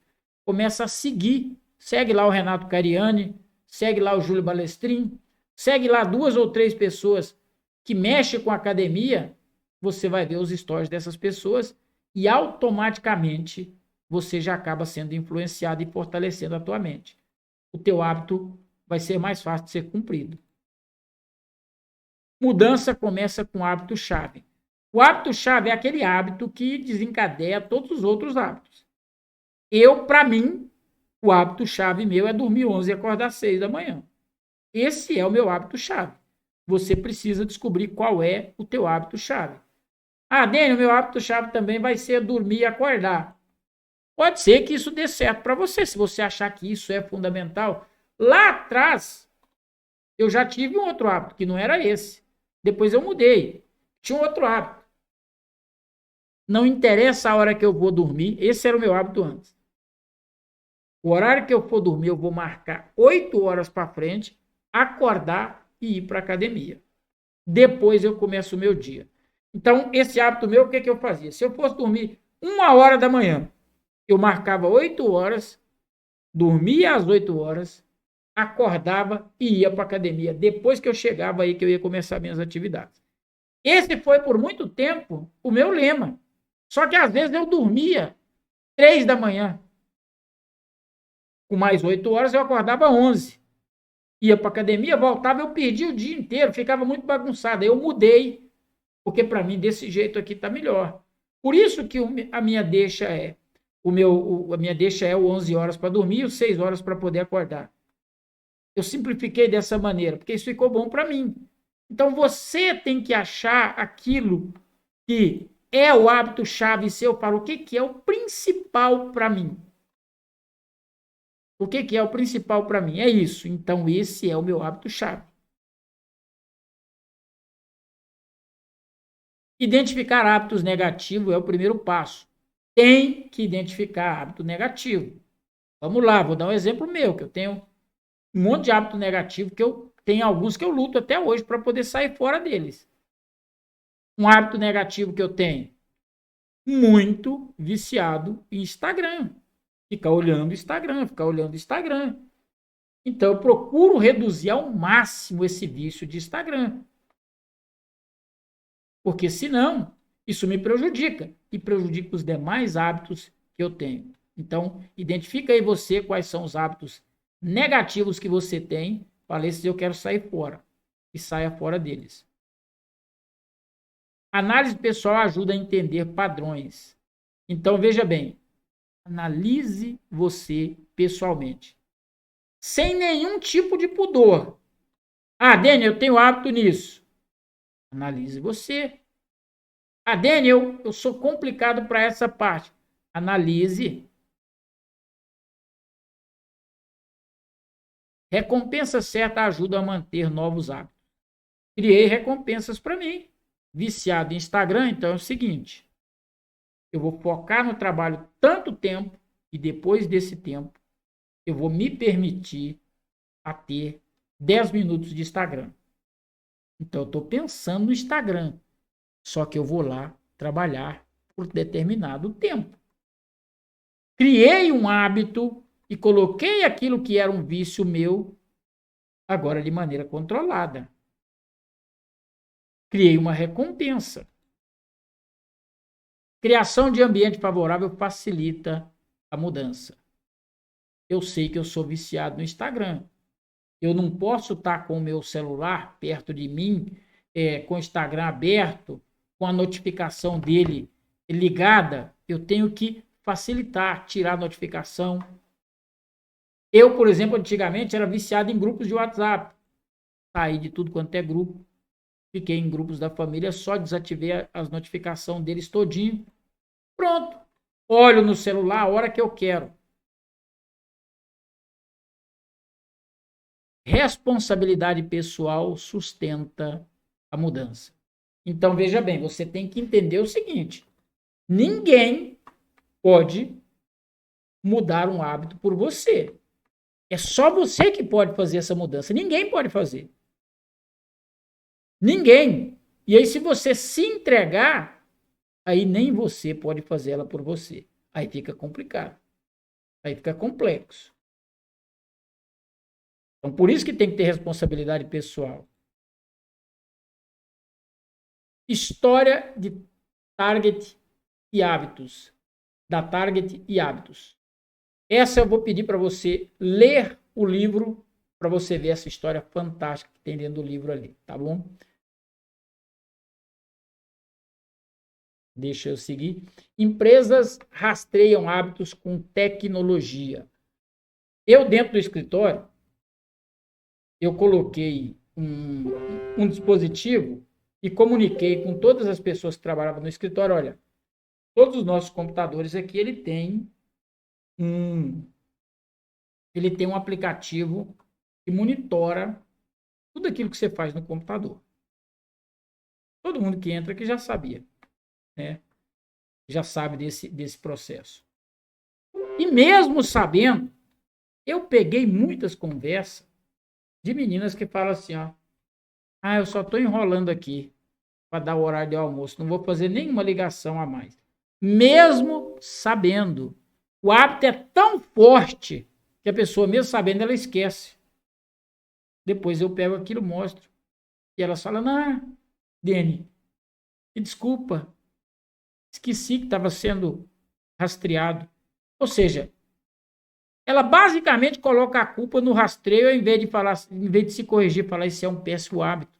Começa a seguir. Segue lá o Renato Cariani, segue lá o Júlio Balestrin, segue lá 2 ou 3 pessoas que mexem com a academia, você vai ver os stories dessas pessoas e automaticamente você já acaba sendo influenciado e fortalecendo a tua mente. O teu hábito vai ser mais fácil de ser cumprido. Mudança começa com hábito-chave. O hábito-chave é aquele hábito que desencadeia todos os outros hábitos. Para mim, o hábito-chave meu é dormir 11 e acordar 6 da manhã. Esse é o meu hábito-chave. Você precisa descobrir qual é o teu hábito-chave. Ah, Dênio, meu hábito-chave também vai ser dormir e acordar. Pode ser que isso dê certo para você, se você achar que isso é fundamental. Lá atrás, eu já tive um outro hábito, que não era esse. Depois eu mudei. Tinha um outro hábito. Não interessa a hora que eu vou dormir, esse era o meu hábito antes. O horário que eu for dormir, eu vou marcar 8 horas para frente, acordar e ir para a academia. Depois eu começo o meu dia. Então, esse hábito meu, o que eu fazia? Se eu fosse dormir 1 hora da manhã, eu marcava 8 horas, dormia às 8 horas, acordava e ia para a academia. Depois que eu chegava aí, que eu ia começar minhas atividades. Esse foi, por muito tempo, o meu lema. Só que, às vezes, eu dormia 3 da manhã. Com mais 8 horas, eu acordava 11. Ia para a academia, voltava, eu perdia o dia inteiro, ficava muito bagunçado. Aí eu mudei, porque para mim, desse jeito aqui está melhor. Por isso que a minha deixa é a minha deixa é 11 horas para dormir e 6 horas para poder acordar. Eu simplifiquei dessa maneira, porque isso ficou bom para mim. Então, você tem que achar aquilo que é o hábito-chave seu para o que é o principal para mim. O que é o principal para mim? É isso. Então, esse é o meu hábito-chave. Identificar hábitos negativos é o primeiro passo. Tem que identificar hábito negativo. Vamos lá, vou dar um exemplo meu, que eu tenho um monte de hábito negativo, que eu tenho alguns que eu luto até hoje para poder sair fora deles. Um hábito negativo que eu tenho, muito viciado em Instagram. Ficar olhando Instagram. Então, eu procuro reduzir ao máximo esse vício de Instagram. Porque, senão, isso me prejudica. E prejudica os demais hábitos que eu tenho. Então, identifica aí você quais são os hábitos negativos que você tem, para ver se eu quero sair fora. E saia fora deles. Análise pessoal ajuda a entender padrões. Então, veja bem, analise você pessoalmente. Sem nenhum tipo de pudor. Ah, Dênio, eu tenho hábito nisso. Analise você. Ah, Dênio, eu sou complicado para essa parte. Analise. Recompensa certa ajuda a manter novos hábitos. Criei recompensas para mim. Viciado em Instagram, então é o seguinte. Eu vou focar no trabalho tanto tempo e depois desse tempo eu vou me permitir a ter 10 minutos de Instagram. Então eu estou pensando no Instagram, só que eu vou lá trabalhar por determinado tempo. Criei um hábito e coloquei aquilo que era um vício meu, agora de maneira controlada. Criei uma recompensa. Criação de ambiente favorável facilita a mudança. Eu sei que eu sou viciado no Instagram. Eu não posso estar com o meu celular perto de mim, com o Instagram aberto, com a notificação dele ligada. Eu tenho que facilitar, tirar a notificação. Eu, por exemplo, antigamente era viciado em grupos de WhatsApp. Saí de tudo quanto é grupo. Fiquei em grupos da família, só desativei as notificações deles todinho. Pronto. Olho no celular a hora que eu quero. Responsabilidade pessoal sustenta a mudança. Então, veja bem, você tem que entender o seguinte: ninguém pode mudar um hábito por você. É só você que pode fazer essa mudança. Ninguém pode fazer. Ninguém. E aí, se você se entregar, aí nem você pode fazer ela por você. Aí fica complicado. Aí fica complexo. Então, por isso que tem que ter responsabilidade pessoal. História de Target e hábitos. Da Target e hábitos. Essa eu vou pedir para você ler o livro, para você ver essa história fantástica que tem dentro do livro ali, tá bom? Deixa eu seguir. Empresas rastreiam hábitos com tecnologia. Eu, dentro do escritório, eu coloquei um dispositivo e comuniquei com todas as pessoas que trabalhavam no escritório, olha, todos os nossos computadores aqui, ele tem um aplicativo que monitora tudo aquilo que você faz no computador. Todo mundo que entra aqui já sabia, né? Já sabe desse processo. E mesmo sabendo, eu peguei muitas conversas de meninas que falam assim, ó, eu só estou enrolando aqui para dar o horário de almoço, não vou fazer nenhuma ligação a mais. Mesmo sabendo, o hábito é tão forte que a pessoa, mesmo sabendo, ela esquece. Depois eu pego aquilo, mostro, e elas falam, Dene, desculpa, esqueci que estava sendo rastreado. Ou seja, ela basicamente coloca a culpa no rastreio, em vez de se corrigir, falar isso é um péssimo hábito.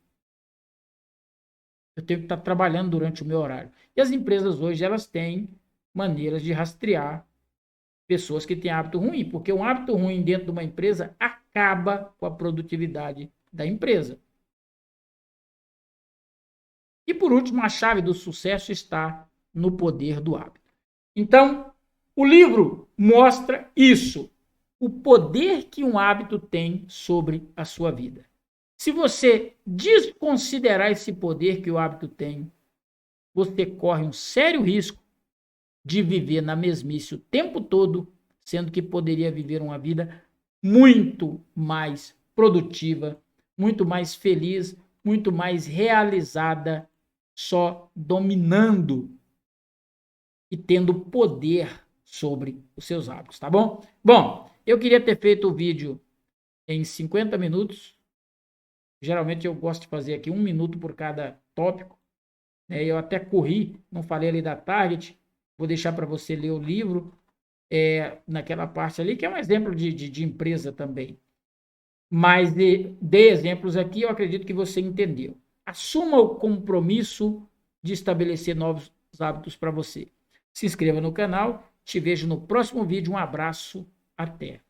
Eu tenho que estar trabalhando durante o meu horário. E as empresas hoje, elas têm maneiras de rastrear pessoas que têm hábito ruim, porque um hábito ruim dentro de uma empresa acaba com a produtividade da empresa. E por último, a chave do sucesso está no poder do hábito. Então, o livro mostra isso, o poder que um hábito tem sobre a sua vida. Se você desconsiderar esse poder que o hábito tem, você corre um sério risco de viver na mesmice o tempo todo, sendo que poderia viver uma vida muito mais produtiva, muito mais feliz, muito mais realizada, só dominando e tendo poder sobre os seus hábitos, tá bom? Bom, eu queria ter feito o vídeo em 50 minutos. Geralmente eu gosto de fazer aqui 1 minuto por cada tópico. Eu até corri, não falei ali da Target. Vou deixar para você ler o livro naquela parte ali, que é um exemplo de empresa também. Mas dei exemplos aqui, eu acredito que você entendeu. Assuma o compromisso de estabelecer novos hábitos para você. Se inscreva no canal, te vejo no próximo vídeo. Um abraço, até.